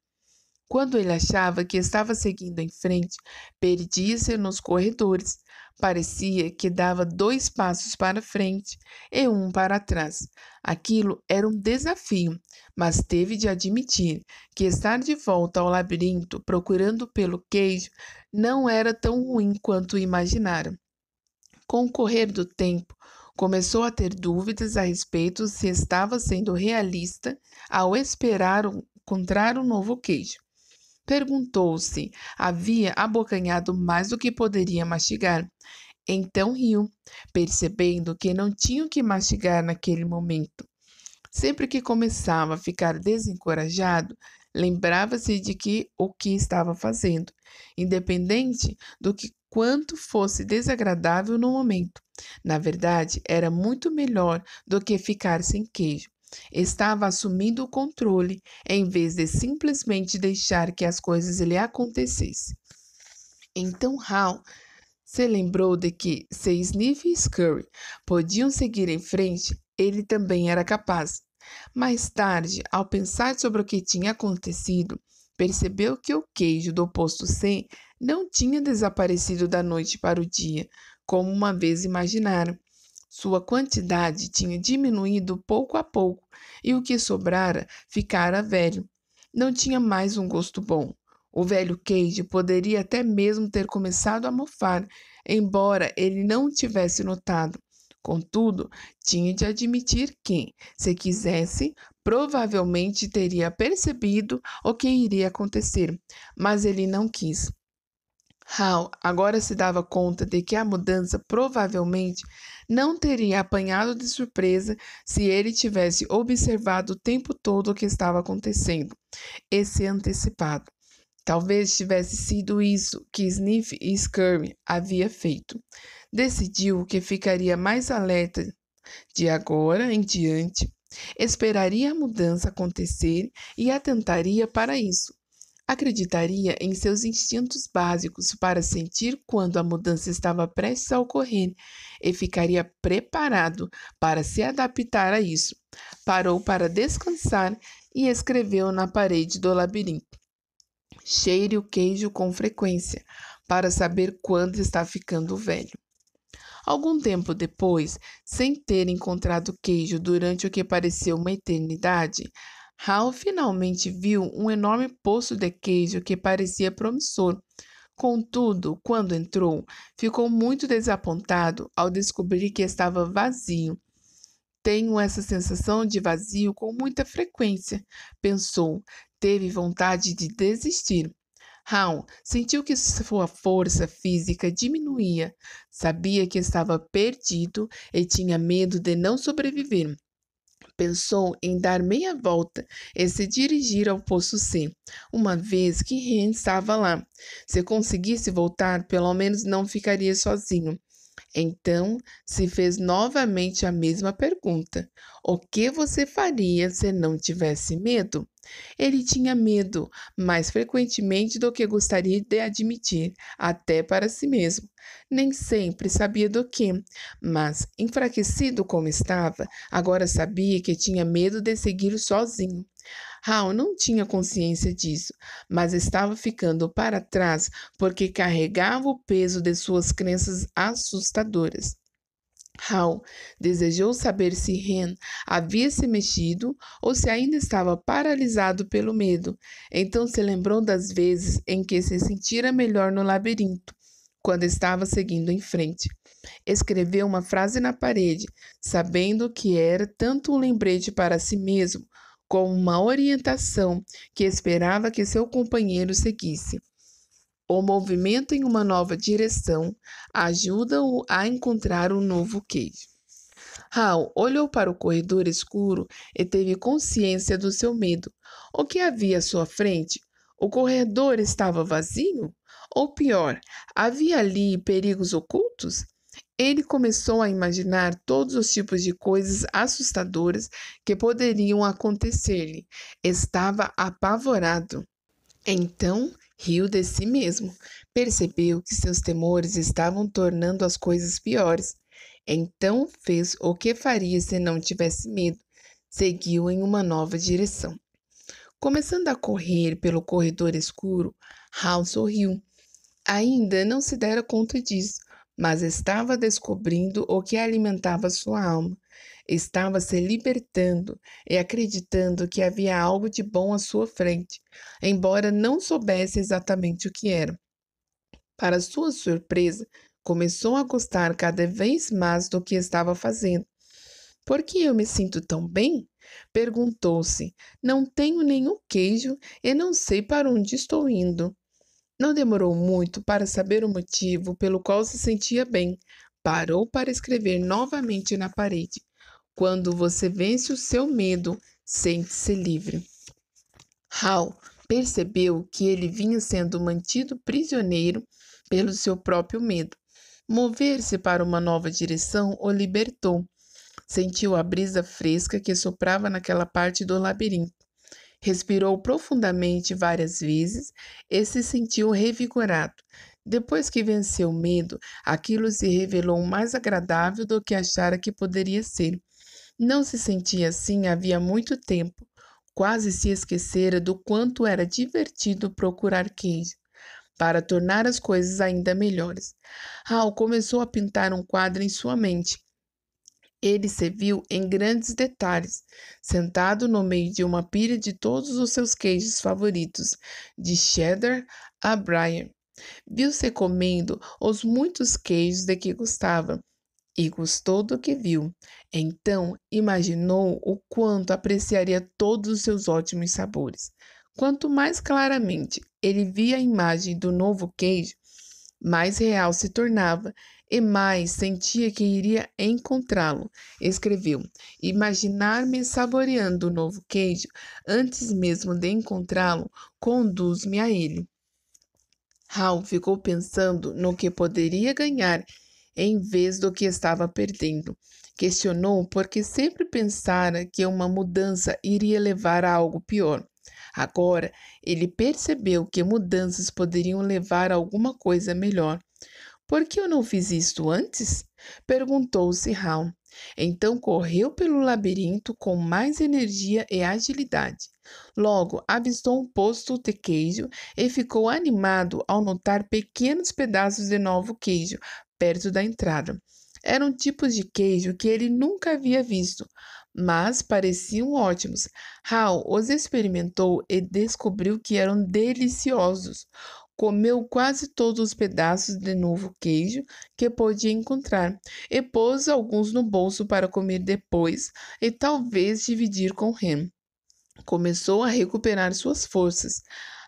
Speaker 1: Quando ele achava que estava seguindo em frente, perdia-se nos corredores. Parecia que dava 2 passos para frente e 1 para trás. Aquilo era um desafio, mas teve de admitir que estar de volta ao labirinto procurando pelo queijo não era tão ruim quanto imaginara. Com o correr do tempo, começou a ter dúvidas a respeito se estava sendo realista ao esperar encontrar um novo queijo. Perguntou se havia abocanhado mais do que poderia mastigar. Então riu, percebendo que não tinha o que mastigar naquele momento. Sempre que começava a ficar desencorajado, lembrava-se de que o que estava fazendo, independente do que quanto fosse desagradável no momento. Na verdade, era muito melhor do que ficar sem queijo. Estava assumindo o controle em vez de simplesmente deixar que as coisas lhe acontecessem. Então Hal se lembrou de que, se Sniff e Scurry podiam seguir em frente, ele também era capaz. Mais tarde, ao pensar sobre o que tinha acontecido, percebeu que o queijo do posto C não tinha desaparecido da noite para o dia, como uma vez imaginara. Sua quantidade tinha diminuído pouco a pouco e o que sobrara ficara velho. Não tinha mais um gosto bom. O velho queijo poderia até mesmo ter começado a mofar, embora ele não o tivesse notado. Contudo, tinha de admitir que, se quisesse, provavelmente teria percebido o que iria acontecer, mas ele não quis. Hal agora se dava conta de que a mudança provavelmente não teria apanhado de surpresa se ele tivesse observado o tempo todo o que estava acontecendo e se antecipado. Talvez tivesse sido isso que Sniff e Scurry havia feito. Decidiu que ficaria mais alerta de agora em diante, esperaria a mudança acontecer e atentaria para isso. Acreditaria em seus instintos básicos para sentir quando a mudança estava prestes a ocorrer e ficaria preparado para se adaptar a isso. Parou para descansar e escreveu na parede do labirinto: cheire o queijo com frequência para saber quando está ficando velho. Algum tempo depois, sem ter encontrado queijo durante o que pareceu uma eternidade, Hal finalmente viu um enorme poço de queijo que parecia promissor. Contudo, quando entrou, ficou muito desapontado ao descobrir que estava vazio. Tenho essa sensação de vazio com muita frequência, pensou. Teve vontade de desistir. Hal sentiu que sua força física diminuía. Sabia que estava perdido e tinha medo de não sobreviver. Pensou em dar meia volta e se dirigir ao poço C, uma vez que Ren estava lá. Se conseguisse voltar, pelo menos não ficaria sozinho. Então, se fez novamente a mesma pergunta: o que você faria se não tivesse medo? Ele tinha medo, mais frequentemente do que gostaria de admitir, até para si mesmo. Nem sempre sabia do que, mas, enfraquecido como estava, agora sabia que tinha medo de seguir sozinho. Hal não tinha consciência disso, mas estava ficando para trás porque carregava o peso de suas crenças assustadoras. Hal desejou saber se Ren havia se mexido ou se ainda estava paralisado pelo medo. Então se lembrou das vezes em que se sentira melhor no labirinto, quando estava seguindo em frente. Escreveu uma frase na parede, sabendo que era tanto um lembrete para si mesmo como uma orientação que esperava que seu companheiro seguisse. O movimento em uma nova direção ajuda-o a encontrar um novo queijo. Hal olhou para o corredor escuro e teve consciência do seu medo. O que havia à sua frente? O corredor estava vazio? Ou pior, havia ali perigos ocultos? Ele começou a imaginar todos os tipos de coisas assustadoras que poderiam acontecer-lhe. Estava apavorado. Então, riu de si mesmo. Percebeu que seus temores estavam tornando as coisas piores. Então, fez o que faria se não tivesse medo. Seguiu em uma nova direção. Começando a correr pelo corredor escuro, Hal sorriu. Ainda não se dera conta disso, mas estava descobrindo o que alimentava sua alma. Estava se libertando e acreditando que havia algo de bom à sua frente, embora não soubesse exatamente o que era. Para sua surpresa, começou a gostar cada vez mais do que estava fazendo. Por que eu me sinto tão bem? Perguntou-se. Não tenho nenhum queijo e não sei para onde estou indo. Não demorou muito para saber o motivo pelo qual se sentia bem. Parou para escrever novamente na parede. Quando você vence o seu medo, sente-se livre. Hal percebeu que ele vinha sendo mantido prisioneiro pelo seu próprio medo. Mover-se para uma nova direção o libertou. Sentiu a brisa fresca que soprava naquela parte do labirinto. Respirou profundamente várias vezes e se sentiu revigorado. Depois que venceu o medo, aquilo se revelou mais agradável do que achara que poderia ser. Não se sentia assim havia muito tempo. Quase se esquecera do quanto era divertido procurar queijo, para tornar as coisas ainda melhores. Hal começou a pintar um quadro em sua mente. Ele se viu em grandes detalhes, sentado no meio de uma pilha de todos os seus queijos favoritos, de cheddar a Brie. Viu-se comendo os muitos queijos de que gostava e gostou do que viu. Então imaginou o quanto apreciaria todos os seus ótimos sabores. Quanto mais claramente ele via a imagem do novo queijo, mais real se tornava e mais sentia que iria encontrá-lo. Escreveu: imaginar-me saboreando o novo queijo antes mesmo de encontrá-lo conduz-me a ele. Hal ficou pensando no que poderia ganhar em vez do que estava perdendo. Questionou porque sempre pensara que uma mudança iria levar a algo pior. Agora, ele percebeu que mudanças poderiam levar a alguma coisa melhor. Por que eu não fiz isto antes? Perguntou-se Hal. Então correu pelo labirinto com mais energia e agilidade. Logo avistou um posto de queijo e ficou animado ao notar pequenos pedaços de novo queijo perto da entrada. Eram tipos de queijo que ele nunca havia visto, mas pareciam ótimos. Hal os experimentou e descobriu que eram deliciosos. Comeu quase todos os pedaços de novo queijo que podia encontrar e pôs alguns no bolso para comer depois e talvez dividir com Ren. Começou a recuperar suas forças.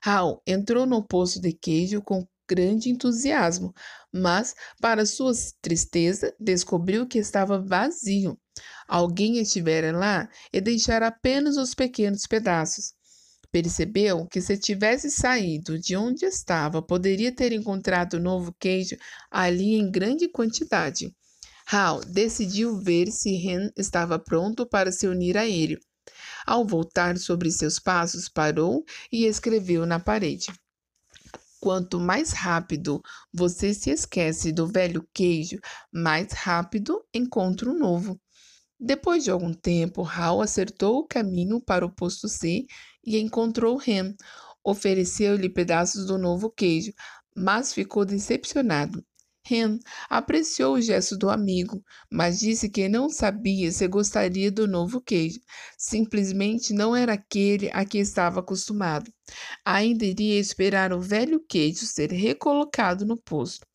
Speaker 1: Hal entrou no poço de queijo com grande entusiasmo, mas, para sua tristeza, descobriu que estava vazio. Alguém estivera lá e deixara apenas os pequenos pedaços. Percebeu que se tivesse saído de onde estava, poderia ter encontrado novo queijo ali em grande quantidade. Hal decidiu ver se Hen estava pronto para se unir a ele. Ao voltar sobre seus passos, parou e escreveu na parede: Quanto mais rápido você se esquece do velho queijo, mais rápido encontra um novo. Depois de algum tempo, Hal acertou o caminho para o posto C e encontrou Hen. Ofereceu-lhe pedaços do novo queijo, mas ficou decepcionado. Hen apreciou o gesto do amigo, mas disse que não sabia se gostaria do novo queijo. Simplesmente não era aquele a que estava acostumado. Ainda iria esperar o velho queijo ser recolocado no posto.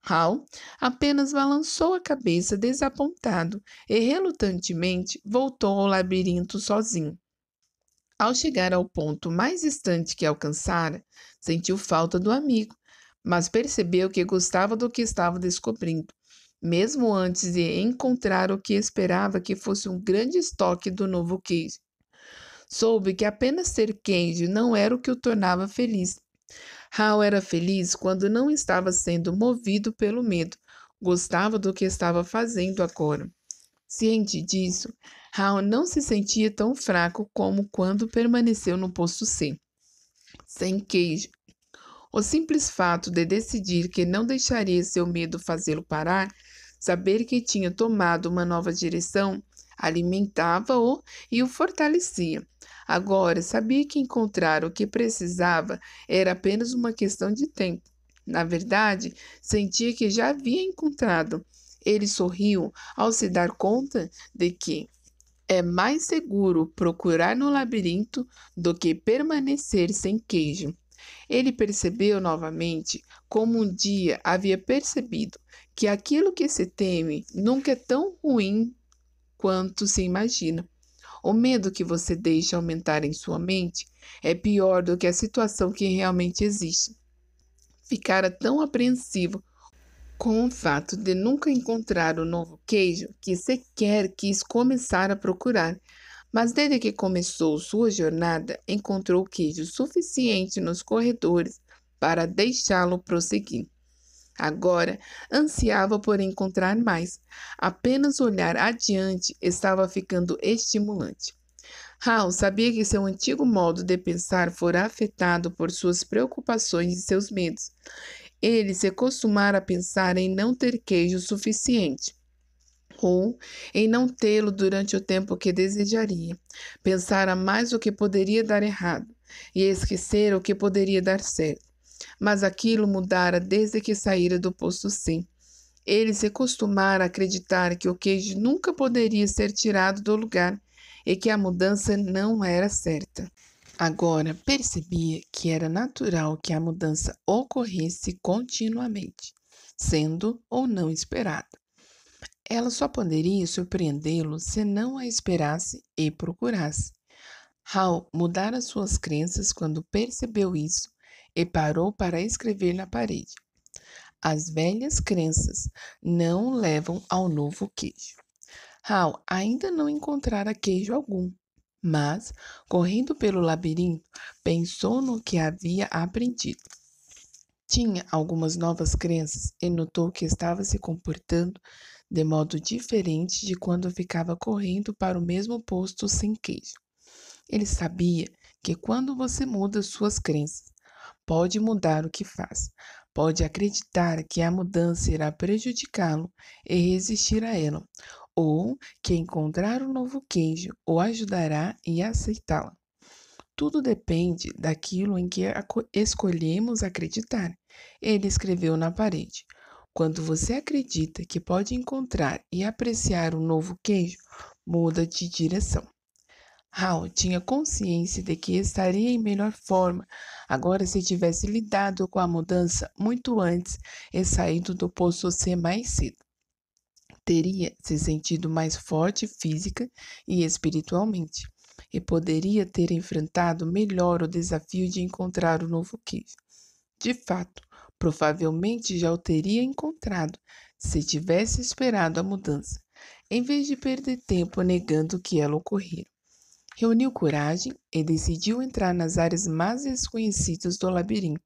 Speaker 1: Hal apenas balançou a cabeça desapontado e relutantemente voltou ao labirinto sozinho. Ao chegar ao ponto mais distante que alcançara, sentiu falta do amigo, mas percebeu que gostava do que estava descobrindo, mesmo antes de encontrar o que esperava que fosse um grande estoque do novo queijo. Soube que apenas ter queijo não era o que o tornava feliz. Hal era feliz quando não estava sendo movido pelo medo. Gostava do que estava fazendo agora. Ciente disso, Hal não se sentia tão fraco como quando permaneceu no posto C, sem queijo. O simples fato de decidir que não deixaria seu medo fazê-lo parar, saber que tinha tomado uma nova direção, alimentava-o e o fortalecia. Agora sabia que encontrar o que precisava era apenas uma questão de tempo. Na verdade, sentia que já havia encontrado. Ele sorriu ao se dar conta de que é mais seguro procurar no labirinto do que permanecer sem queijo. Ele percebeu novamente, como um dia havia percebido, que aquilo que se teme nunca é tão ruim quanto se imagina. O medo que você deixa aumentar em sua mente é pior do que a situação que realmente existe. Ficara tão apreensivo com o fato de nunca encontrar o novo queijo que sequer quis começar a procurar. Mas desde que começou sua jornada, encontrou queijo suficiente nos corredores para deixá-lo prosseguir. Agora ansiava por encontrar mais. Apenas olhar adiante estava ficando estimulante. Hal sabia que seu antigo modo de pensar fora afetado por suas preocupações e seus medos. Ele se acostumara a pensar em não ter queijo suficiente, ou em não tê-lo durante o tempo que desejaria. Pensara mais o que poderia dar errado e esquecer o que poderia dar certo. Mas aquilo mudara desde que saíra do posto C. Ele se acostumara a acreditar que o queijo nunca poderia ser tirado do lugar e que a mudança não era certa. Agora percebia que era natural que a mudança ocorresse continuamente, sendo ou não esperada. Ela só poderia surpreendê-lo se não a esperasse e procurasse. Hal mudara suas crenças quando percebeu isso e parou para escrever na parede. As velhas crenças não levam ao novo queijo. Hal ainda não encontrara queijo algum, mas, correndo pelo labirinto, pensou no que havia aprendido. Tinha algumas novas crenças e notou que estava se comportando de modo diferente de quando ficava correndo para o mesmo posto sem queijo. Ele sabia que quando você muda suas crenças, pode mudar o que faz. Pode acreditar que a mudança irá prejudicá-lo e resistir a ela, ou que encontrar um novo queijo o ajudará e aceitá-la. Tudo depende daquilo em que escolhemos acreditar. Ele escreveu na parede. Quando você acredita que pode encontrar e apreciar um novo queijo, muda de direção. Hal tinha consciência de que estaria em melhor forma agora se tivesse lidado com a mudança muito antes e saído do posto C mais cedo. Teria se sentido mais forte física e espiritualmente, e poderia ter enfrentado melhor o desafio de encontrar o novo queijo. De fato, provavelmente já o teria encontrado se tivesse esperado a mudança. em vez de perder tempo negando que ela ocorrera. Reuniu coragem e decidiu entrar nas áreas mais desconhecidas do labirinto.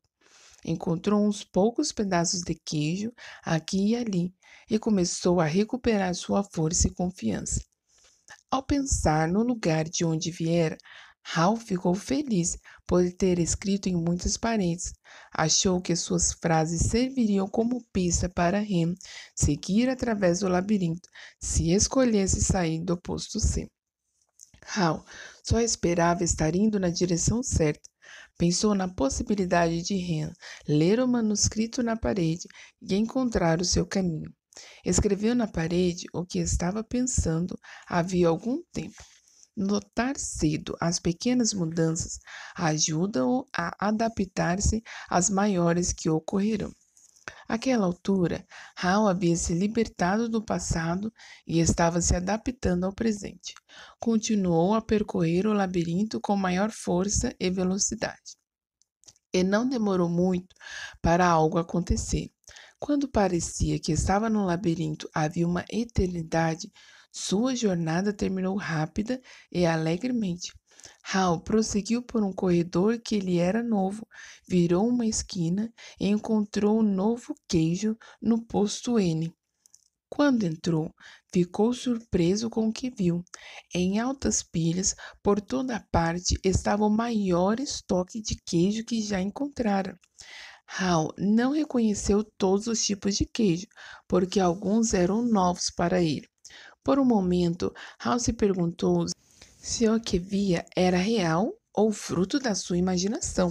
Speaker 1: Encontrou uns poucos pedaços de queijo aqui e ali e começou a recuperar sua força e confiança. Ao pensar no lugar de onde viera, Hal ficou feliz por ter escrito em muitas paredes. Achou que suas frases serviriam como pista para Rem seguir através do labirinto se escolhesse sair do posto C. Hal só esperava estar indo na direção certa. Pensou na possibilidade de Ren ler o manuscrito na parede e encontrar o seu caminho. Escreveu na parede o que estava pensando havia algum tempo. Notar cedo as pequenas mudanças ajuda-o a adaptar-se às maiores que ocorrerão. Àquela altura, Hal havia se libertado do passado e estava se adaptando ao presente. Continuou a percorrer o labirinto com maior força e velocidade. E não demorou muito para algo acontecer. Quando parecia que estava no labirinto havia uma eternidade, sua jornada terminou rápida e alegremente. Hal prosseguiu por um corredor que lhe era novo, virou uma esquina e encontrou um novo queijo no posto N. Quando entrou, ficou surpreso com o que viu. Em altas pilhas, por toda parte, estava o maior estoque de queijo que já encontrara. Hal não reconheceu todos os tipos de queijo, porque alguns eram novos para ele. Por um momento, Hal se perguntou se o que via era real ou fruto da sua imaginação.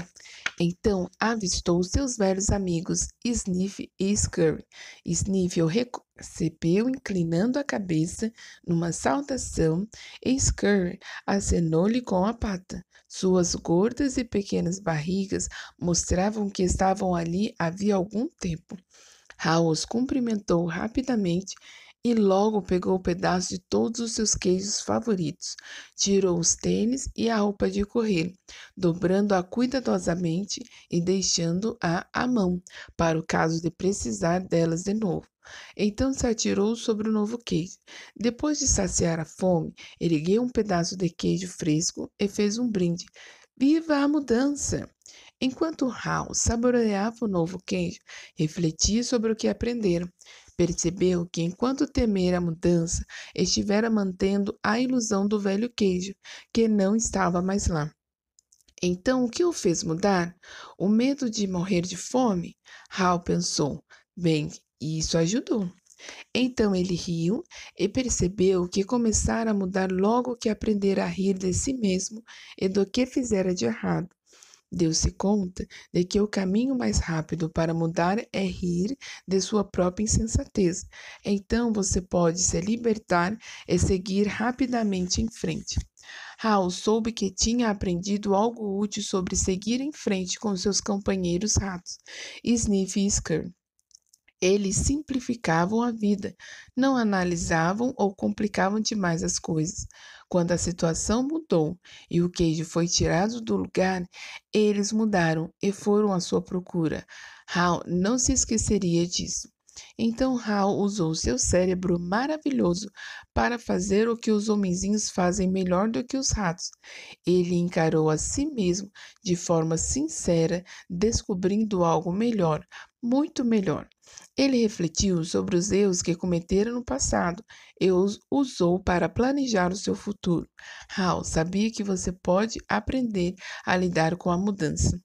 Speaker 1: Então avistou seus velhos amigos Sniff e Scurry. Sniff o recebeu inclinando a cabeça numa saudação e Scurry acenou-lhe com a pata. Suas gordas e pequenas barrigas mostravam que estavam ali havia algum tempo. Hal os cumprimentou rapidamente e logo pegou um pedaço de todos os seus queijos favoritos. Tirou os tênis e a roupa de correr, dobrando-a cuidadosamente e deixando-a à mão, para o caso de precisar delas de novo. Então se atirou sobre o novo queijo. Depois de saciar a fome, ergueu um pedaço de queijo fresco e fez um brinde. Viva a mudança! Enquanto Hal saboreava o novo queijo, refletia sobre o que aprendera. Percebeu que, enquanto temera a mudança, estivera mantendo a ilusão do velho queijo, que não estava mais lá. Então, o que o fez mudar? O medo de morrer de fome? Hal pensou. Bem, isso ajudou. Então ele riu e percebeu que começara a mudar logo que aprendera a rir de si mesmo e do que fizera de errado. Deu-se conta de que o caminho mais rápido para mudar é rir de sua própria insensatez. Então você pode se libertar e seguir rapidamente em frente. Hal soube que tinha aprendido algo útil sobre seguir em frente com seus companheiros ratos, Sniff e Scurry. Eles simplificavam a vida, não analisavam ou complicavam demais as coisas. Quando a situação mudou e o queijo foi tirado do lugar, eles mudaram e foram à sua procura. Hal não se esqueceria disso. Então Hal usou seu cérebro maravilhoso para fazer o que os homenzinhos fazem melhor do que os ratos. Ele encarou a si mesmo de forma sincera, descobrindo algo melhor, muito melhor. Ele refletiu sobre os erros que cometera no passado e os usou para planejar o seu futuro. Hal sabia que você pode aprender a lidar com a mudança.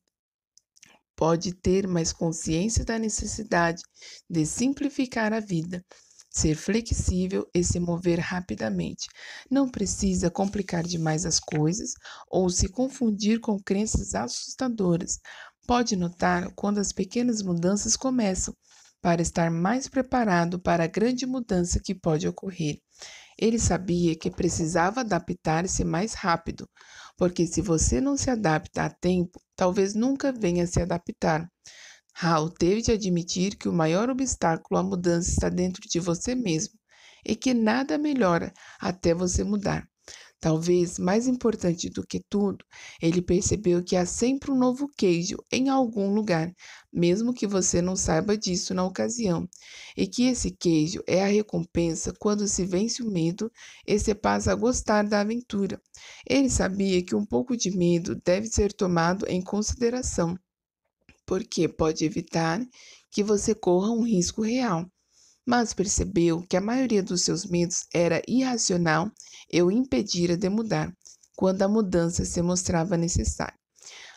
Speaker 1: Pode ter mais consciência da necessidade de simplificar a vida, ser flexível e se mover rapidamente. Não precisa complicar demais as coisas ou se confundir com crenças assustadoras. Pode notar quando as pequenas mudanças começam, para estar mais preparado para a grande mudança que pode ocorrer. Ele sabia que precisava adaptar-se mais rápido, porque se você não se adapta a tempo, talvez nunca venha a se adaptar. Hal teve de admitir que o maior obstáculo à mudança está dentro de você mesmo e que nada melhora até você mudar. Talvez mais importante do que tudo, ele percebeu que há sempre um novo queijo em algum lugar, mesmo que você não saiba disso na ocasião, e que esse queijo é a recompensa quando se vence o medo e se passa a gostar da aventura. Ele sabia que um pouco de medo deve ser tomado em consideração, porque pode evitar que você corra um risco real, mas percebeu que a maioria dos seus medos era irracional e o impedira de mudar, quando a mudança se mostrava necessária.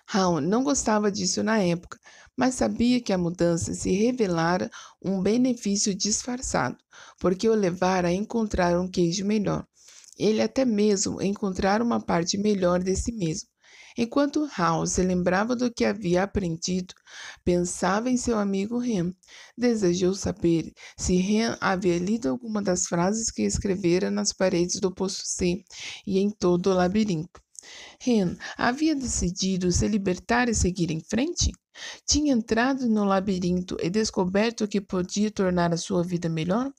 Speaker 1: Raul não gostava disso na época, mas sabia que a mudança se revelara um benefício disfarçado, porque o levara a encontrar um queijo melhor. Ele até mesmo encontrar uma parte melhor de si mesmo. Enquanto Hal se lembrava do que havia aprendido, pensava em seu amigo Ren. Desejou saber se Ren havia lido alguma das frases que escrevera nas paredes do poço C e em todo o labirinto. Ren havia decidido se libertar e seguir em frente? Tinha entrado no labirinto e descoberto que podia tornar a sua vida melhor?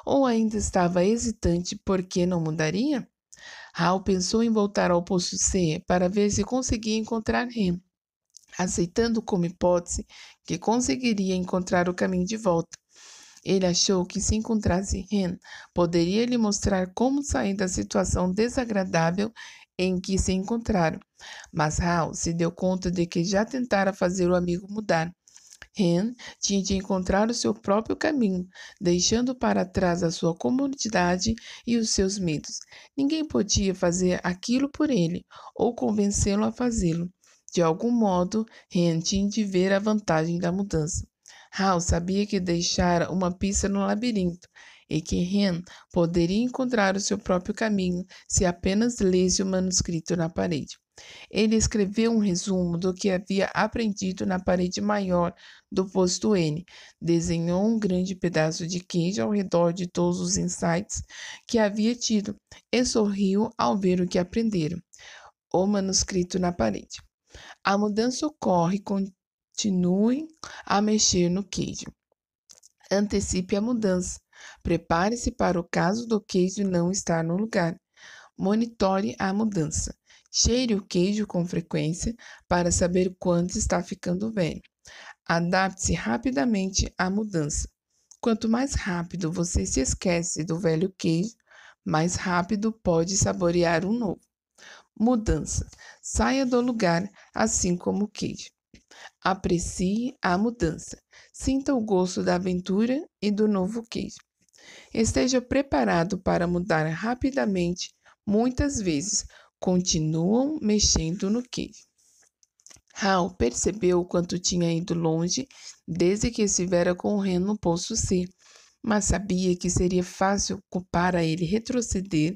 Speaker 1: Ou ainda estava hesitante porque não mudaria? Hal pensou em voltar ao poço C para ver se conseguia encontrar Ren, aceitando como hipótese que conseguiria encontrar o caminho de volta. Ele achou que se encontrasse Ren, poderia lhe mostrar como sair da situação desagradável em que se encontraram. Mas Hal se deu conta de que já tentara fazer o amigo mudar. Ren tinha de encontrar o seu próprio caminho, deixando para trás a sua comodidade e os seus medos. Ninguém podia fazer aquilo por ele ou convencê-lo a fazê-lo. De algum modo, Ren tinha de ver a vantagem da mudança. Hal sabia que deixara uma pista no labirinto e que Ren poderia encontrar o seu próprio caminho se apenas lesse o manuscrito na parede. Ele escreveu um resumo do que havia aprendido na parede maior do posto N, desenhou um grande pedaço de queijo ao redor de todos os insights que havia tido e sorriu ao ver o que aprendera. O manuscrito na parede. A mudança ocorre, continue a mexer no queijo. Antecipe a mudança. Prepare-se para o caso do queijo não estar no lugar. Monitore a mudança. Cheire o queijo com frequência para saber quando está ficando velho. Adapte-se rapidamente à mudança. Quanto mais rápido você se esquece do velho queijo, mais rápido pode saborear um novo. Mudança. Saia do lugar, assim como o queijo. Aprecie a mudança. Sinta o gosto da aventura e do novo queijo. Esteja preparado para mudar rapidamente. Muitas vezes continuam mexendo no queijo. Hal percebeu o quanto tinha ido longe desde que estivera com o Ren no poço C, mas sabia que seria fácil para ele retroceder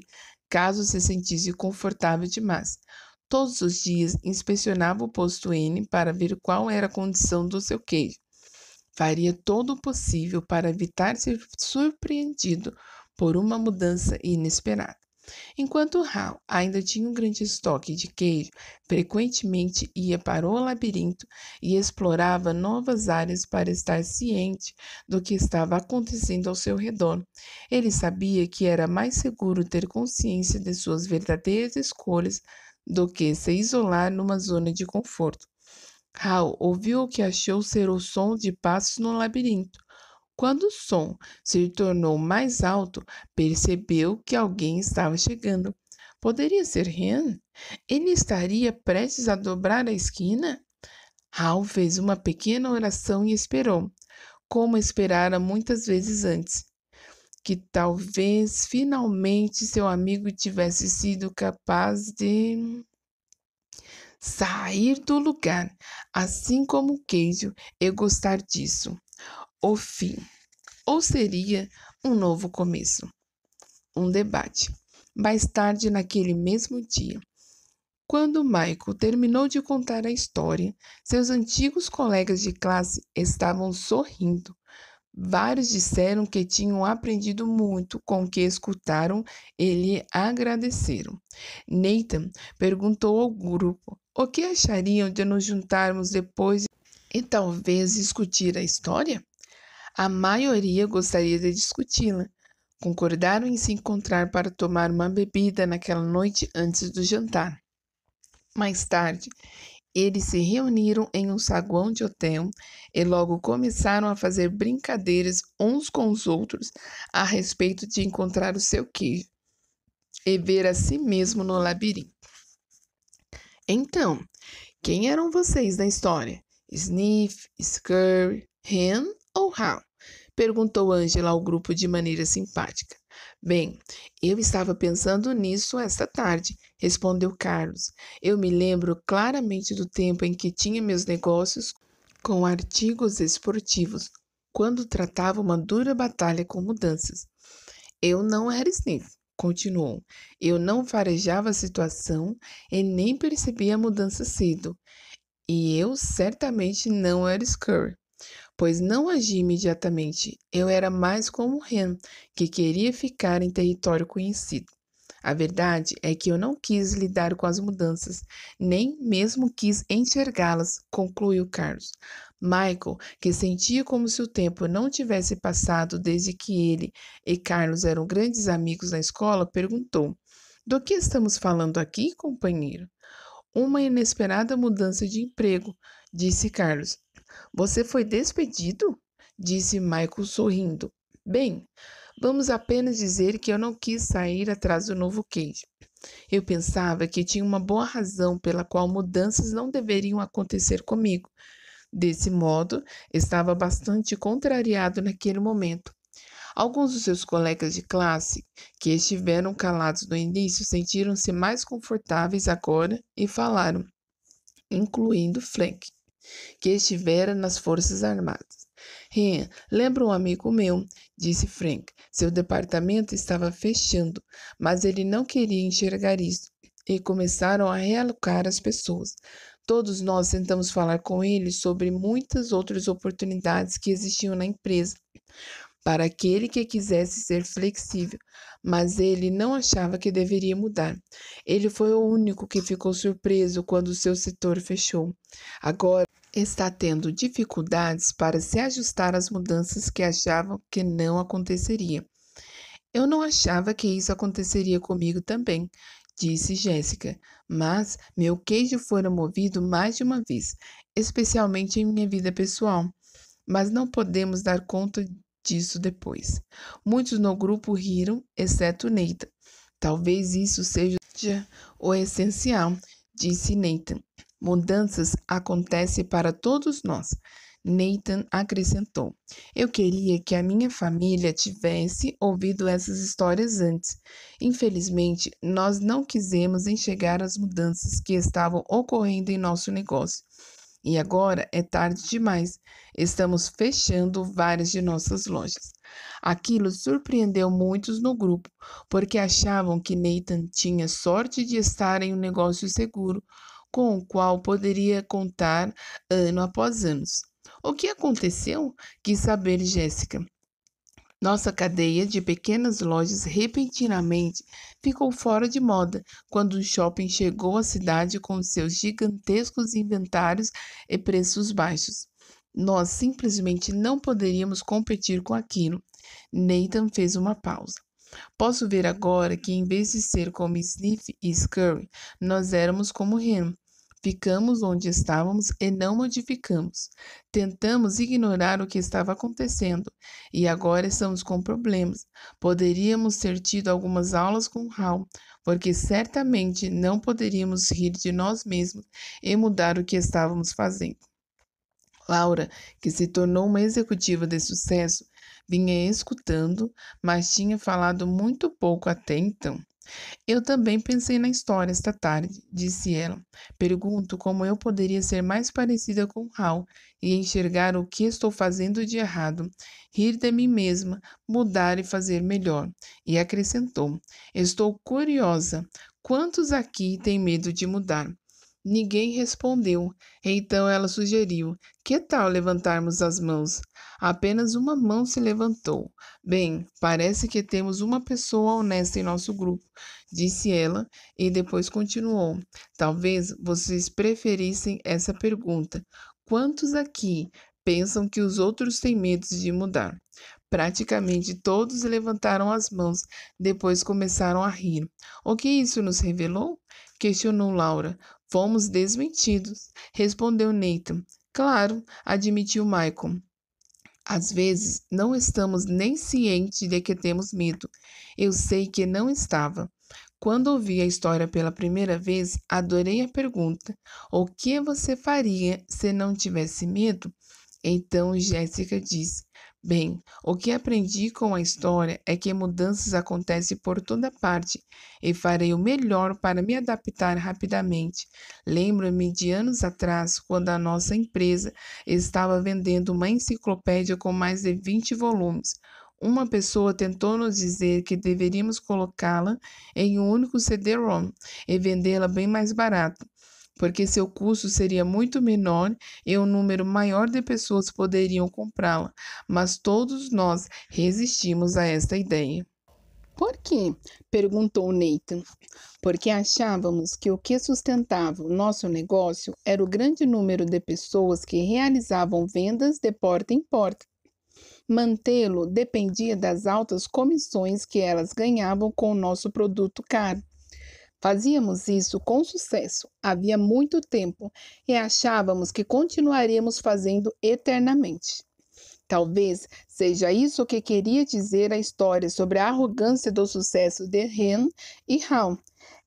Speaker 1: caso se sentisse confortável demais. Todos os dias inspecionava o posto N para ver qual era a condição do seu queijo. Faria todo o possível para evitar ser surpreendido por uma mudança inesperada. Enquanto Hal ainda tinha um grande estoque de queijo, frequentemente ia para o labirinto e explorava novas áreas para estar ciente do que estava acontecendo ao seu redor. Ele sabia que era mais seguro ter consciência de suas verdadeiras escolhas do que se isolar numa zona de conforto. Hal ouviu o que achou ser o som de passos no labirinto. Quando o som se tornou mais alto, percebeu que alguém estava chegando. Poderia ser Ren? Ele estaria prestes a dobrar a esquina? Hal fez uma pequena oração e esperou, como esperara muitas vezes antes, que talvez finalmente seu amigo tivesse sido capaz de sair do lugar, assim como o queijo, e gostar disso. O fim. Ou seria um novo começo? Um debate. Mais tarde, naquele mesmo dia, quando Michael terminou de contar a história, seus antigos colegas de classe estavam sorrindo. Vários disseram que tinham aprendido muito com o que escutaram e lhe agradeceram. Nathan perguntou ao grupo o que achariam de nos juntarmos depois e talvez discutir a história? A maioria gostaria de discuti-la, Concordaram em se encontrar para tomar uma bebida naquela noite antes do jantar. Mais tarde, eles se reuniram em um saguão de hotel e logo começaram a fazer brincadeiras uns com os outros a respeito de encontrar o seu queijo e ver a si mesmo no labirinto. Então, quem eram vocês na história? Sniff, Scurry, Hen ou Hal? Perguntou Angela ao grupo de maneira simpática. Bem, eu estava pensando nisso esta tarde, respondeu Carlos. Eu me lembro claramente do tempo em que tinha meus negócios com artigos esportivos, quando tratava uma dura batalha com mudanças. Eu não era Sniff, continuou. Eu não farejava a situação e nem percebia a mudança cedo. E eu certamente não era Scurry, pois não agi imediatamente. Eu era mais como Hen, que queria ficar em território conhecido. A verdade é que eu não quis lidar com as mudanças, nem mesmo quis enxergá-las, concluiu Carlos. Michael, que sentia como se o tempo não tivesse passado desde que ele e Carlos eram grandes amigos na escola, perguntou: Do que estamos falando aqui, companheiro? Uma inesperada mudança de emprego, disse Carlos. Você foi despedido? Disse Michael sorrindo. Bem, vamos apenas dizer que eu não quis sair atrás do novo queijo. Eu pensava que tinha uma boa razão pela qual mudanças não deveriam acontecer comigo. Desse modo, estava bastante contrariado naquele momento. Alguns dos seus colegas de classe, que estiveram calados no início, sentiram-se mais confortáveis agora e falaram, incluindo Frank, que estivera nas Forças Armadas. Lembra um amigo meu, disse Frank. Seu departamento estava fechando, mas ele não queria enxergar isso. E começaram a realocar as pessoas. Todos nós tentamos falar com ele sobre muitas outras oportunidades que existiam na empresa, para aquele que quisesse ser flexível, mas ele não achava que deveria mudar. Ele foi o único que ficou surpreso quando o seu setor fechou. Agora está tendo dificuldades para se ajustar às mudanças que achavam que não aconteceria. Eu não achava que isso aconteceria comigo também, disse Jéssica, mas meu queijo fora movido mais de uma vez, especialmente em minha vida pessoal. Mas não podemos dar conta disso depois. Muitos no grupo riram, exceto Nathan. Talvez isso seja o essencial, disse Nathan. Mudanças acontecem para todos nós. Nathan acrescentou. Eu queria que a minha família tivesse ouvido essas histórias antes. Infelizmente, nós não quisemos enxergar as mudanças que estavam ocorrendo em nosso negócio. E agora é tarde demais. Estamos fechando várias de nossas lojas. Aquilo surpreendeu muitos no grupo, porque achavam que Nathan tinha sorte de estar em um negócio seguro, com o qual poderia contar ano após ano. O que aconteceu? Quis saber Jéssica. Nossa cadeia de pequenas lojas repentinamente ficou fora de moda quando o shopping chegou à cidade com seus gigantescos inventários e preços baixos. Nós simplesmente não poderíamos competir com aquilo. Nathan fez uma pausa. Posso ver agora que, em vez de ser como Sniff e Scurry, nós éramos como Hen. Ficamos onde estávamos e não modificamos. Tentamos ignorar o que estava acontecendo e agora estamos com problemas. Poderíamos ter tido algumas aulas com Hal, porque certamente não poderíamos rir de nós mesmos e mudar o que estávamos fazendo. Laura, que se tornou uma executiva de sucesso, vinha escutando, mas tinha falado muito pouco até então. Eu também pensei na história esta tarde, disse ela. Pergunto como eu poderia ser mais parecida com Hal e enxergar o que estou fazendo de errado, rir de mim mesma, mudar e fazer melhor. E acrescentou: Estou curiosa. Quantos aqui têm medo de mudar? Ninguém respondeu. Então ela sugeriu: Que tal levantarmos as mãos? Apenas uma mão se levantou. Bem, parece que temos uma pessoa honesta em nosso grupo, disse ela e depois continuou. Talvez vocês preferissem essa pergunta. Quantos aqui Pensam que os outros têm medo de mudar. Praticamente todos levantaram as mãos, depois começaram a rir. O que isso nos revelou? Questionou Laura. Fomos desmentidos, respondeu Nathan. Claro, admitiu Michael. Às vezes não estamos nem cientes de que temos medo. Eu sei que não estava. Quando ouvi a história pela primeira vez, adorei a pergunta: o que você faria se não tivesse medo? Então Jéssica disse: bem, o que aprendi com a história é que mudanças acontecem por toda parte e farei o melhor para me adaptar rapidamente. Lembro-me de anos atrás, quando a nossa empresa estava vendendo uma enciclopédia com mais de 20 volumes. Uma pessoa tentou nos dizer que deveríamos colocá-la em um único CD-ROM e vendê-la bem mais barato, porque seu custo seria muito menor e um número maior de pessoas poderiam comprá-la, mas todos nós resistimos a esta ideia.
Speaker 2: Por quê? Perguntou Nathan. Porque achávamos que o que sustentava o nosso negócio era o grande número de pessoas que realizavam vendas de porta em porta. Mantê-lo dependia das altas comissões que elas ganhavam com o nosso produto caro. Fazíamos isso com sucesso havia muito tempo e achávamos que continuaríamos fazendo eternamente. Talvez seja isso que queria dizer a história sobre a arrogância do sucesso de Hen e Hal.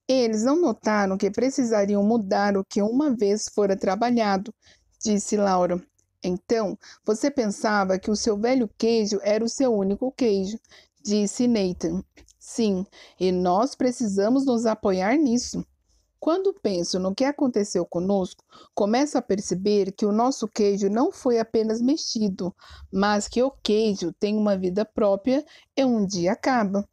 Speaker 2: Eles não notaram que precisariam mudar o que uma vez fora trabalhado, disse Laura. Então, você pensava que o seu velho queijo era o seu único queijo, disse Nathan. Sim, e nós precisamos nos apoiar nisso. Quando penso no que aconteceu conosco, começo a perceber que o nosso queijo não foi apenas mexido, mas que o queijo tem uma vida própria e um dia acaba.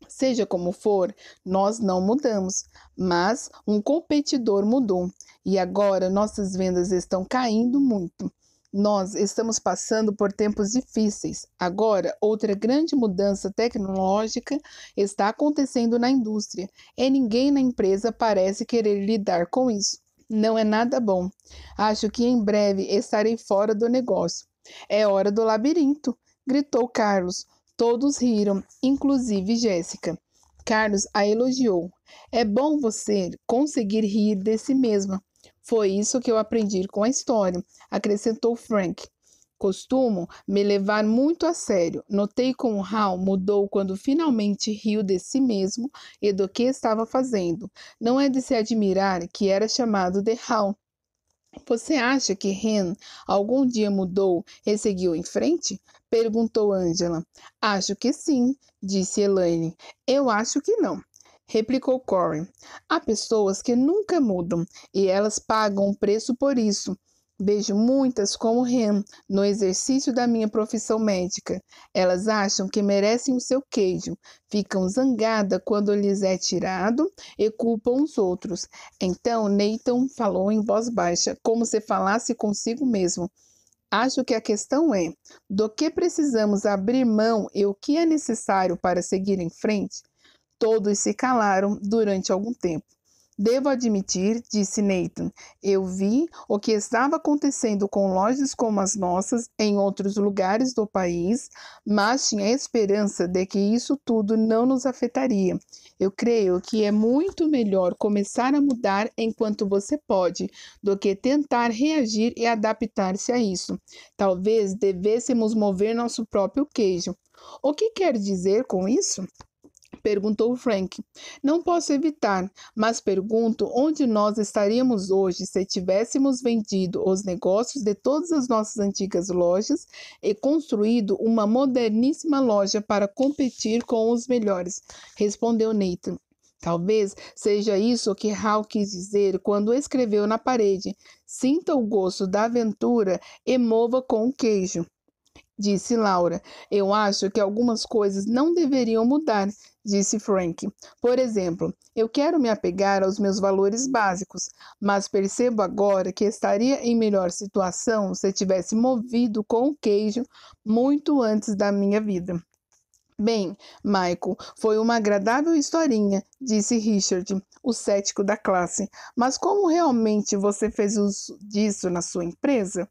Speaker 2: Seja como for, nós não mudamos, mas um competidor mudou e agora nossas vendas estão caindo muito. Nós estamos passando por tempos difíceis. Agora, outra grande mudança tecnológica está acontecendo na indústria e ninguém na empresa parece querer lidar com isso. Não é nada bom. Acho que em breve estarei fora do negócio. É hora do labirinto, gritou Carlos. Todos riram, inclusive Jéssica. Carlos a elogiou. É bom você conseguir rir de si mesma. Foi isso que eu aprendi com a história, acrescentou Frank. Costumo me levar muito a sério. Notei como Hal mudou quando finalmente riu de si mesmo e do que estava fazendo. Não é de se admirar que era chamado de Hal. Você acha que Hen algum dia mudou e seguiu em frente? Perguntou Angela. Acho que sim, disse Elaine. Eu acho que não, replicou Corey. Há pessoas que nunca mudam e elas pagam um preço por isso. Vejo muitas como Hen no exercício da minha profissão médica. Elas acham que merecem o seu queijo, ficam zangadas quando lhes é tirado e culpam os outros. Então Nathan falou em voz baixa, como se falasse consigo mesmo. Acho que a questão é do que precisamos abrir mão e o que é necessário para seguir em frente. Todos se calaram durante algum tempo. Devo admitir, disse Nathan, eu vi o que estava acontecendo com lojas como as nossas em outros lugares do país, mas tinha a esperança de que isso tudo não nos afetaria. Eu creio que é muito melhor começar a mudar enquanto você pode, do que tentar reagir e adaptar-se a isso. Talvez devêssemos mover nosso próprio queijo. O que quer dizer com isso? Perguntou Frank. Não posso evitar, mas pergunto onde nós estaríamos hoje se tivéssemos vendido os negócios de todas as nossas antigas lojas e construído uma moderníssima loja para competir com os melhores, respondeu Nathan. Talvez seja isso que Hal quis dizer quando escreveu na parede: sinta o gosto da aventura e mova com o queijo. Disse Laura. Eu acho que algumas coisas não deveriam mudar, disse Frank. Por exemplo, eu quero me apegar aos meus valores básicos, mas percebo agora que estaria em melhor situação se tivesse movido com o queijo muito antes da minha vida. Bem, Michael, foi uma agradável historinha, disse Richard, o cético da classe. Mas como realmente você fez uso disso na sua empresa?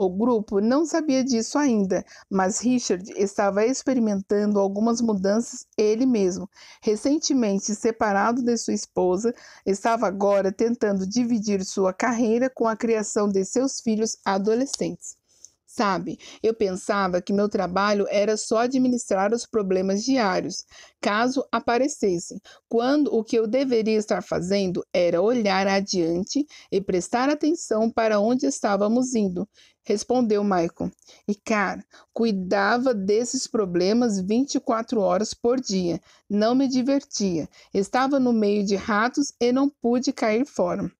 Speaker 2: O grupo não sabia disso ainda, mas Richard estava experimentando algumas mudanças ele mesmo. Recentemente separado de sua esposa, estava agora tentando dividir sua carreira com a criação de seus filhos adolescentes. Sabe, eu pensava que meu trabalho era só administrar os problemas diários, caso aparecessem, quando o que eu deveria estar fazendo era olhar adiante e prestar atenção para onde estávamos indo, respondeu Michael. E, cara, cuidava desses problemas 24 horas por dia. Não me divertia. Estava no meio de ratos e não pude cair fora.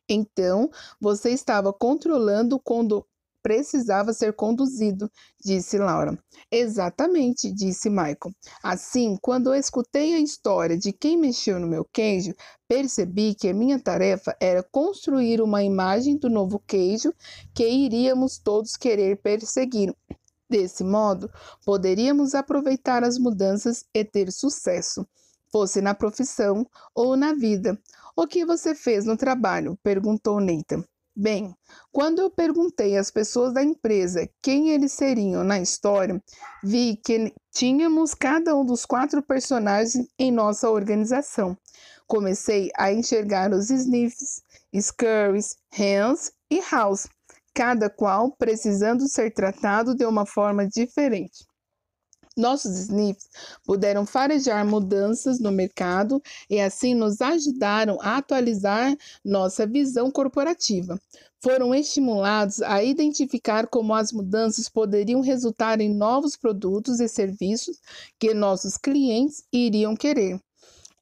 Speaker 2: Então, você estava controlando quando precisava ser conduzido, disse Laura. Exatamente, disse Michael. Assim, quando eu escutei a história de quem mexeu no meu queijo, percebi que a minha tarefa era construir uma imagem do novo queijo que iríamos todos querer perseguir. Desse modo, poderíamos aproveitar as mudanças e ter sucesso, fosse na profissão ou na vida. O que você fez no trabalho? Perguntou Nathan. Bem, quando eu perguntei às pessoas da empresa quem eles seriam na história, vi que tínhamos cada um dos 4 personagens em nossa organização. Comecei a enxergar os Sniffs, Scurries, Hans e House, cada qual precisando ser tratado de uma forma diferente. Nossos sniffs puderam farejar mudanças no mercado e assim nos ajudaram a atualizar nossa visão corporativa. Foram estimulados a identificar como as mudanças poderiam resultar em novos produtos e serviços que nossos clientes iriam querer.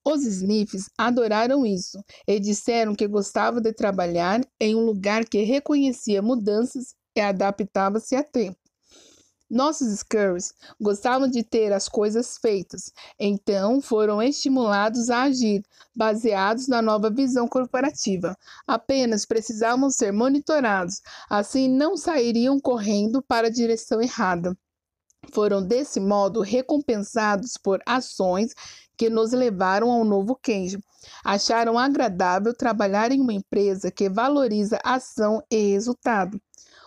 Speaker 2: Os sniffs adoraram isso e disseram que gostavam de trabalhar em um lugar que reconhecia mudanças e adaptava-se a tempo. Nossos Scurries gostavam de ter as coisas feitas, então foram estimulados a agir, baseados na nova visão corporativa. Apenas precisavam ser monitorados, assim não sairiam correndo para a direção errada. Foram desse modo recompensados por ações que nos levaram ao novo queijo. Acharam agradável trabalhar em uma empresa que valoriza ação e resultado.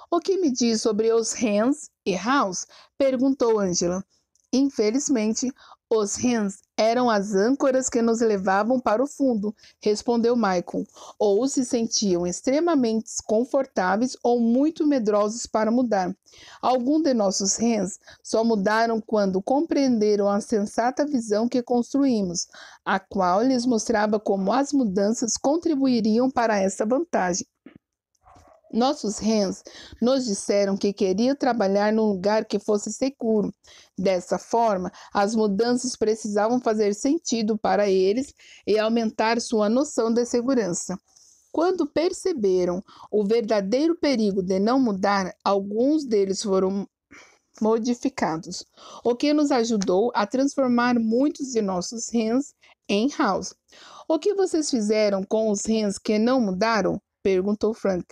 Speaker 2: O que me diz sobre os Hans e House? Perguntou Angela. Infelizmente, os Hans eram as âncoras que nos levavam para o fundo, respondeu Michael. Ou se sentiam extremamente confortáveis ou muito medrosos para mudar. Alguns de nossos Hans só mudaram quando compreenderam a sensata visão que construímos, a qual lhes mostrava como as mudanças contribuiriam para essa vantagem. Nossos Hans nos disseram que queriam trabalhar num lugar que fosse seguro. Dessa forma, as mudanças precisavam fazer sentido para eles e aumentar sua noção de segurança. Quando perceberam o verdadeiro perigo de não mudar, alguns deles foram modificados, o que nos ajudou a transformar muitos de nossos Hans em House. O que vocês fizeram com os Hans que não mudaram? Perguntou Frank.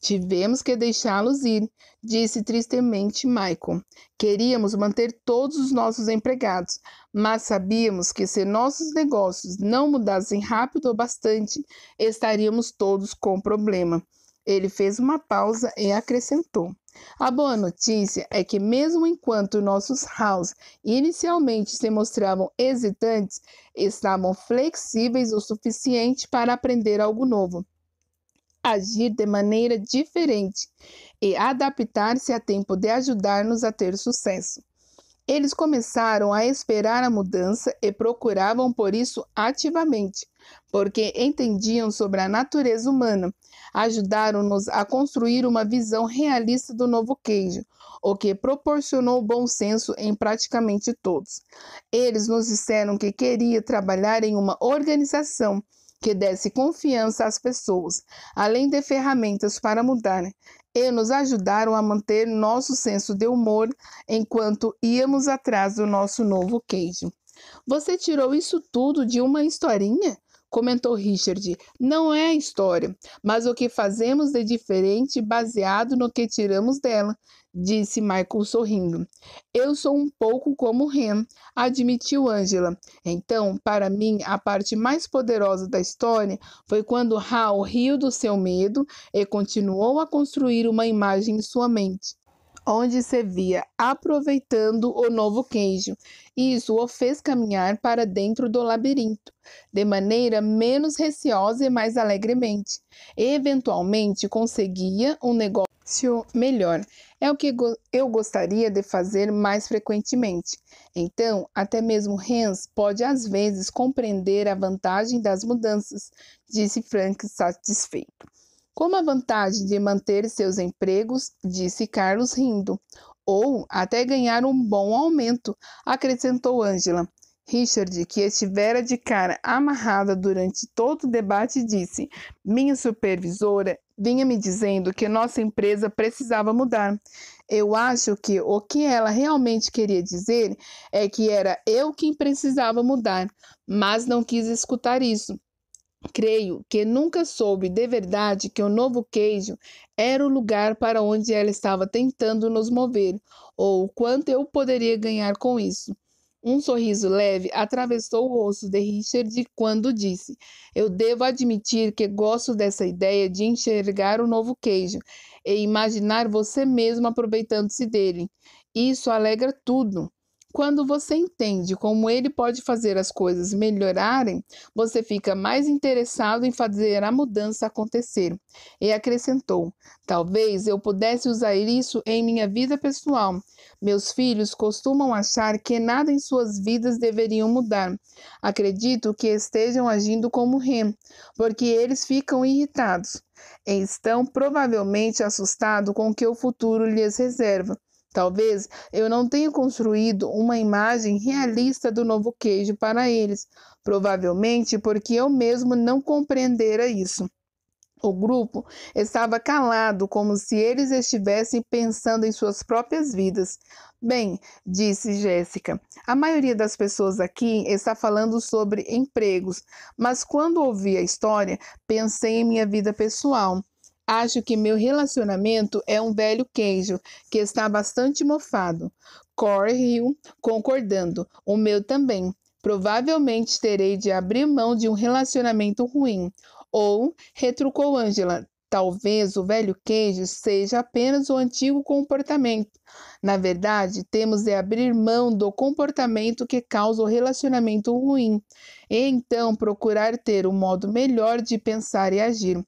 Speaker 2: Tivemos que deixá-los ir, disse tristemente Michael. Queríamos manter todos os nossos empregados, mas sabíamos que se nossos negócios não mudassem rápido o bastante, estaríamos todos com problema. Ele fez uma pausa e acrescentou. A boa notícia é que mesmo enquanto nossos House inicialmente se mostravam hesitantes, estavam flexíveis o suficiente para aprender algo novo, agir de maneira diferente e adaptar-se a tempo de ajudar-nos a ter sucesso. Eles começaram a esperar a mudança e procuravam por isso ativamente, porque entendiam sobre a natureza humana. Ajudaram-nos a construir uma visão realista do novo queijo, o que proporcionou bom senso em praticamente todos. Eles nos disseram que queriam trabalhar em uma organização que desse confiança às pessoas, além de ferramentas para mudar, e nos ajudaram a manter nosso senso de humor enquanto íamos atrás do nosso novo queijo. Você tirou isso tudo de uma historinha? comentou Richard. Não é a história, mas o que fazemos de diferente baseado no que tiramos dela, disse Michael sorrindo. Eu sou um pouco como Hen, admitiu Angela. Então, para mim, a parte mais poderosa da história foi quando Hal riu do seu medo e continuou a construir uma imagem em sua mente, onde se via aproveitando o novo queijo. Isso o fez caminhar para dentro do labirinto, de maneira menos receosa e mais alegremente. E, eventualmente, conseguia um negócio melhor. É o que eu gostaria de fazer mais frequentemente. Então, até mesmo Hans pode às vezes compreender a vantagem das mudanças, disse Frank satisfeito. Como a vantagem de manter seus empregos, disse Carlos rindo. Ou até ganhar um bom aumento, acrescentou Angela. Richard, que estivera de cara amarrada durante todo o debate, disse: minha supervisora vinha me dizendo que nossa empresa precisava mudar. Eu acho que o que ela realmente queria dizer é que era eu quem precisava mudar, mas não quis escutar isso. Creio que nunca soube de verdade que o novo queijo era o lugar para onde ela estava tentando nos mover, ou quanto eu poderia ganhar com isso. Um sorriso leve atravessou o rosto de Richard quando disse: eu devo admitir que gosto dessa ideia de enxergar o novo queijo e imaginar você mesmo aproveitando-se dele. Isso alegra tudo. Quando você entende como ele pode fazer as coisas melhorarem, você fica mais interessado em fazer a mudança acontecer. E acrescentou: talvez eu pudesse usar isso em minha vida pessoal. Meus filhos costumam achar que nada em suas vidas deveriam mudar. Acredito que estejam agindo como Hen, porque eles ficam irritados e estão provavelmente assustados com o que o futuro lhes reserva. Talvez eu não tenha construído uma imagem realista do novo queijo para eles, provavelmente porque eu mesmo não compreendera isso. O grupo estava calado, como se eles estivessem pensando em suas próprias vidas. Bem, disse Jéssica, a maioria das pessoas aqui está falando sobre empregos, mas quando ouvi a história, pensei em minha vida pessoal. Acho que meu relacionamento é um velho queijo que está bastante mofado. Corey riu, concordando. O meu também. Provavelmente terei de abrir mão de um relacionamento ruim. Ou, retrucou Angela, talvez o velho queijo seja apenas o antigo comportamento. Na verdade, temos de abrir mão do comportamento que causa o relacionamento ruim. E então procurar ter um modo melhor de pensar e agir.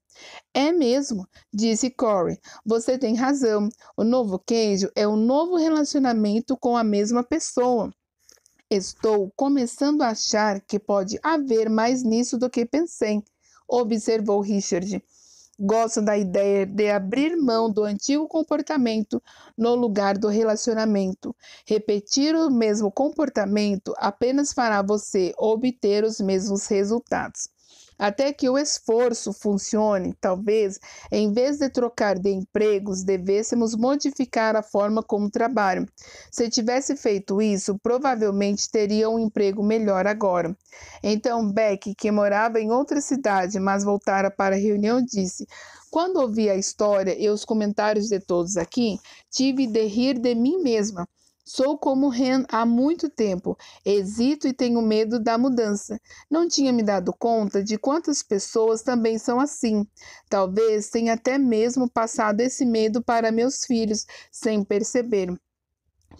Speaker 2: É mesmo, disse Corey. Você tem razão. O novo queijo é um novo relacionamento com a mesma pessoa. Estou começando a achar que pode haver mais nisso do que pensei, observou Richard. Gosto da ideia de abrir mão do antigo comportamento no lugar do relacionamento. Repetir o mesmo comportamento apenas fará você obter os mesmos resultados. Até que o esforço funcione, talvez, em vez de trocar de empregos, devêssemos modificar a forma como trabalham. Se tivesse feito isso, provavelmente teria um emprego melhor agora. Então Beck, que morava em outra cidade, mas voltara para a reunião, disse: quando ouvi a história e os comentários de todos aqui, tive de rir de mim mesma. Sou como Hen há muito tempo, hesito e tenho medo da mudança. Não tinha me dado conta de quantas pessoas também são assim. Talvez tenha até mesmo passado esse medo para meus filhos, sem perceber.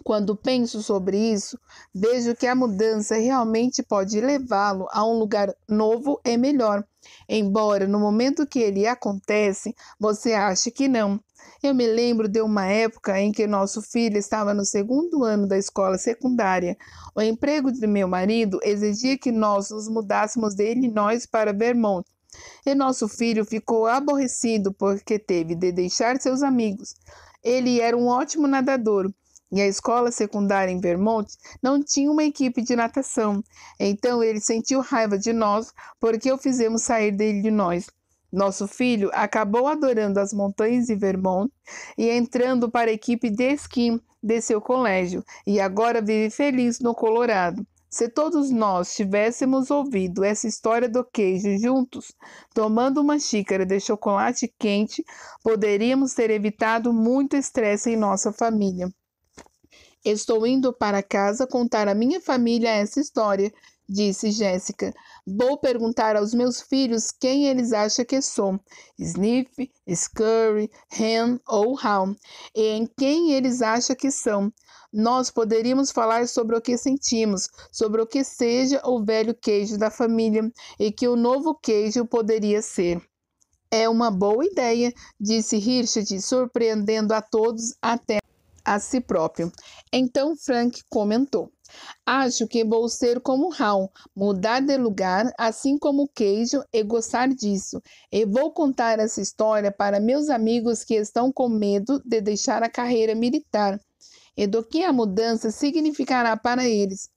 Speaker 2: Quando penso sobre isso, vejo que a mudança realmente pode levá-lo a um lugar novo e melhor, embora no momento que ele acontece, você ache que não. Eu me lembro de uma época em que nosso filho estava no segundo ano da escola secundária. O emprego de meu marido exigia que nós nos mudássemos de Illinois para Vermont. E nosso filho ficou aborrecido porque teve de deixar seus amigos. Ele era um ótimo nadador. E a escola secundária em Vermont não tinha uma equipe de natação. Então ele sentiu raiva de nós porque o fizemos sair de Illinois. Nosso filho acabou adorando as montanhas de Vermont e entrando para a equipe de esqui de seu colégio, e agora vive feliz no Colorado. Se todos nós tivéssemos ouvido essa história do queijo juntos, tomando uma xícara de chocolate quente, poderíamos ter evitado muito estresse em nossa família. Estou indo para casa contar à minha família essa história, disse Jéssica. Vou perguntar aos meus filhos quem eles acham que sou, Sniff, Scurry, Hen ou How, e em quem eles acham que são. Nós poderíamos falar sobre o que sentimos, sobre o que seja o velho queijo da família e que o novo queijo poderia ser. É uma boa ideia, disse Richard, surpreendendo a todos até a si próprio. Então Frank comentou: acho que vou ser como Hal, mudar de lugar, assim como o queijo, e gostar disso. E vou contar essa história para meus amigos que estão com medo de deixar a carreira militar e do que a mudança significará para eles.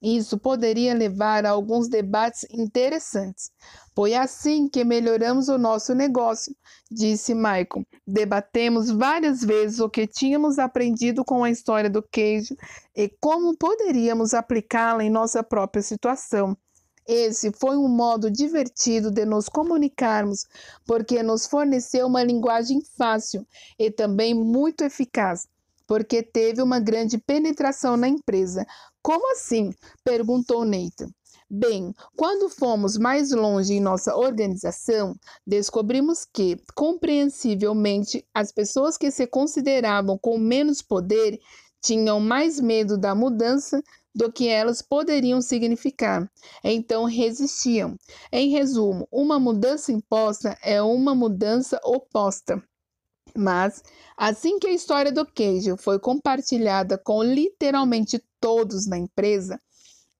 Speaker 2: Isso poderia levar a alguns debates interessantes. Foi assim que melhoramos o nosso negócio, disse Michael. Debatemos várias vezes o que tínhamos aprendido com a história do queijo e como poderíamos aplicá-la em nossa própria situação. Esse foi um modo divertido de nos comunicarmos, porque nos forneceu uma linguagem fácil e também muito eficaz, porque teve uma grande penetração na empresa. Como assim? Perguntou Nathan. Bem, quando fomos mais longe em nossa organização, descobrimos que, compreensivelmente, as pessoas que se consideravam com menos poder tinham mais medo da mudança do que elas poderiam significar. Então resistiam. Em resumo, uma mudança imposta é uma mudança oposta. Mas, assim que a história do queijo foi compartilhada com literalmente todos na empresa,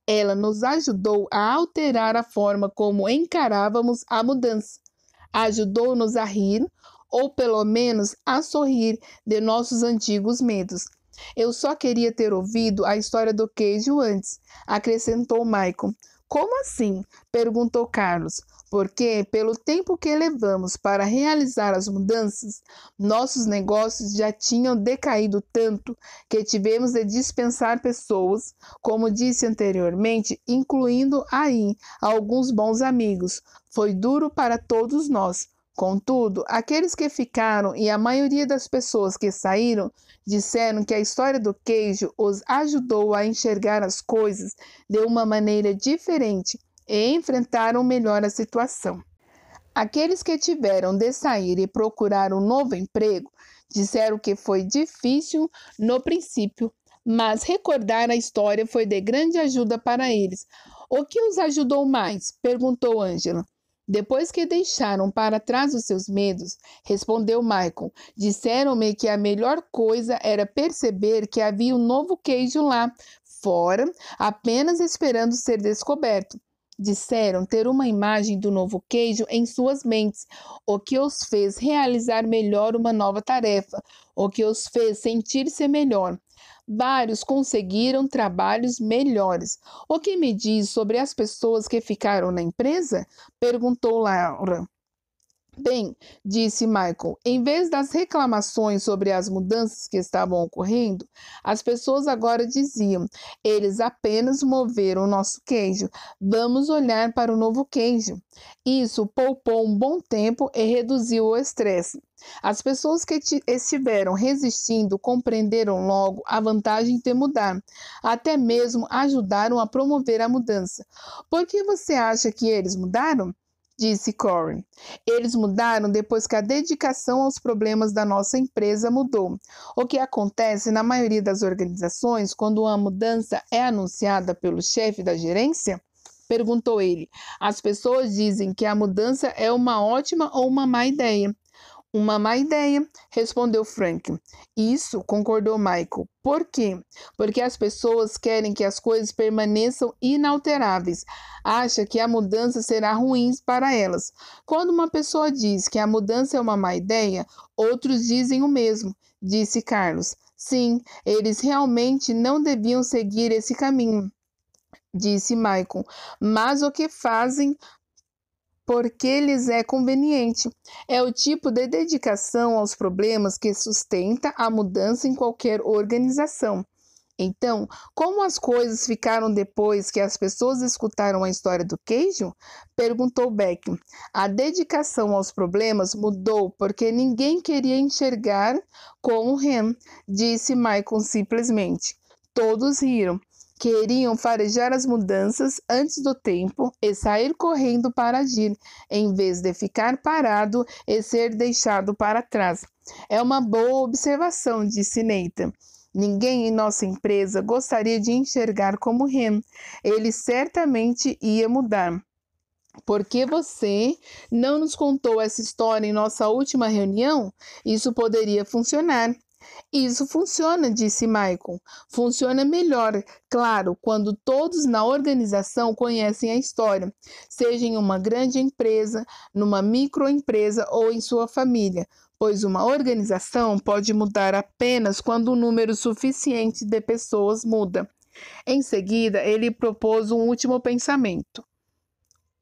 Speaker 2: ela nos ajudou a alterar a forma como encarávamos a mudança. Ajudou-nos a rir, ou pelo menos a sorrir de nossos antigos medos. Eu só queria ter ouvido a história do queijo antes, acrescentou Michael. Como assim? Perguntou Carlos. Porque, pelo tempo que levamos para realizar as mudanças, nossos negócios já tinham decaído tanto que tivemos de dispensar pessoas, como disse anteriormente, incluindo aí alguns bons amigos. Foi duro para todos nós. Contudo, aqueles que ficaram e a maioria das pessoas que saíram disseram que a história do queijo os ajudou a enxergar as coisas de uma maneira diferente e enfrentaram melhor a situação. Aqueles que tiveram de sair e procurar um novo emprego disseram que foi difícil no princípio, mas recordar a história foi de grande ajuda para eles. O que os ajudou mais? Perguntou Angela. Depois que deixaram para trás os seus medos, respondeu Michael, disseram-me que a melhor coisa era perceber que havia um novo queijo lá fora, apenas esperando ser descoberto. Disseram ter uma imagem do novo queijo em suas mentes, o que os fez realizar melhor uma nova tarefa, o que os fez sentir-se melhor. Vários conseguiram trabalhos melhores. O que me diz sobre as pessoas que ficaram na empresa? Perguntou Laura. Bem, disse Michael, em vez das reclamações sobre as mudanças que estavam ocorrendo, as pessoas agora diziam: eles apenas moveram o nosso queijo, vamos olhar para o novo queijo. Isso poupou um bom tempo e reduziu o estresse. As pessoas que estiveram resistindo compreenderam logo a vantagem de mudar, até mesmo ajudaram a promover a mudança. Por que você acha que eles mudaram? Disse Corey. Eles mudaram depois que a dedicação aos problemas da nossa empresa mudou. O que acontece na maioria das organizações quando uma mudança é anunciada pelo chefe da gerência? Perguntou ele. As pessoas dizem que a mudança é uma ótima ou uma má ideia. Uma má ideia, respondeu Frank. Isso, concordou Michael. Por quê? Porque as pessoas querem que as coisas permaneçam inalteráveis. Acha que a mudança será ruim para elas. Quando uma pessoa diz que a mudança é uma má ideia, outros dizem o mesmo, disse Carlos. Sim, eles realmente não deviam seguir esse caminho, disse Michael. Mas o que fazem porque lhes é conveniente. É o tipo de dedicação aos problemas que sustenta a mudança em qualquer organização. Então, como as coisas ficaram depois que as pessoas escutaram a história do queijo? Perguntou Beck. A dedicação aos problemas mudou porque ninguém queria enxergar como Ham, disse Michael simplesmente. Todos riram. Queriam farejar as mudanças antes do tempo e sair correndo para agir, em vez de ficar parado e ser deixado para trás. É uma boa observação, disse Nathan. Ninguém em nossa empresa gostaria de enxergar como Ham. Ele certamente ia mudar. Por que você não nos contou essa história em nossa última reunião? Isso poderia funcionar. Isso funciona, disse Michael. Funciona melhor, claro, quando todos na organização conhecem a história, seja em uma grande empresa, numa microempresa ou em sua família, pois uma organização pode mudar apenas quando um número suficiente de pessoas muda. Em seguida, ele propôs um último pensamento.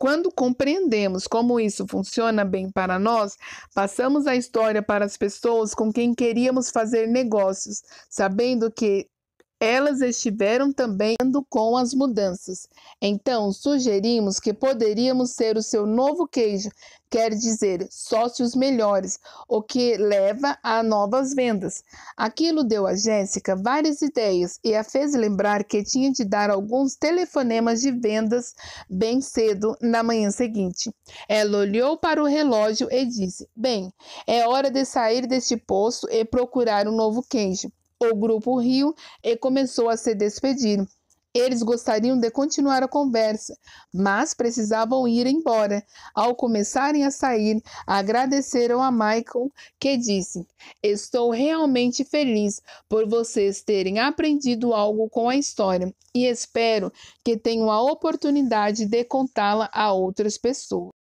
Speaker 2: Quando compreendemos como isso funciona bem para nós, passamos a história para as pessoas com quem queríamos fazer negócios, sabendo que elas estiveram também com as mudanças. Então, sugerimos que poderíamos ser o seu novo queijo, quer dizer, sócios melhores, o que leva a novas vendas. Aquilo deu a Jéssica várias ideias e a fez lembrar que tinha de dar alguns telefonemas de vendas bem cedo na manhã seguinte. Ela olhou para o relógio e disse: Bem, é hora de sair deste posto e procurar um novo queijo. O grupo riu e começou a se despedir. Eles gostariam de continuar a conversa, mas precisavam ir embora. Ao começarem a sair, agradeceram a Michael, que disse: Estou realmente feliz por vocês terem aprendido algo com a história e espero que tenham a oportunidade de contá-la a outras pessoas.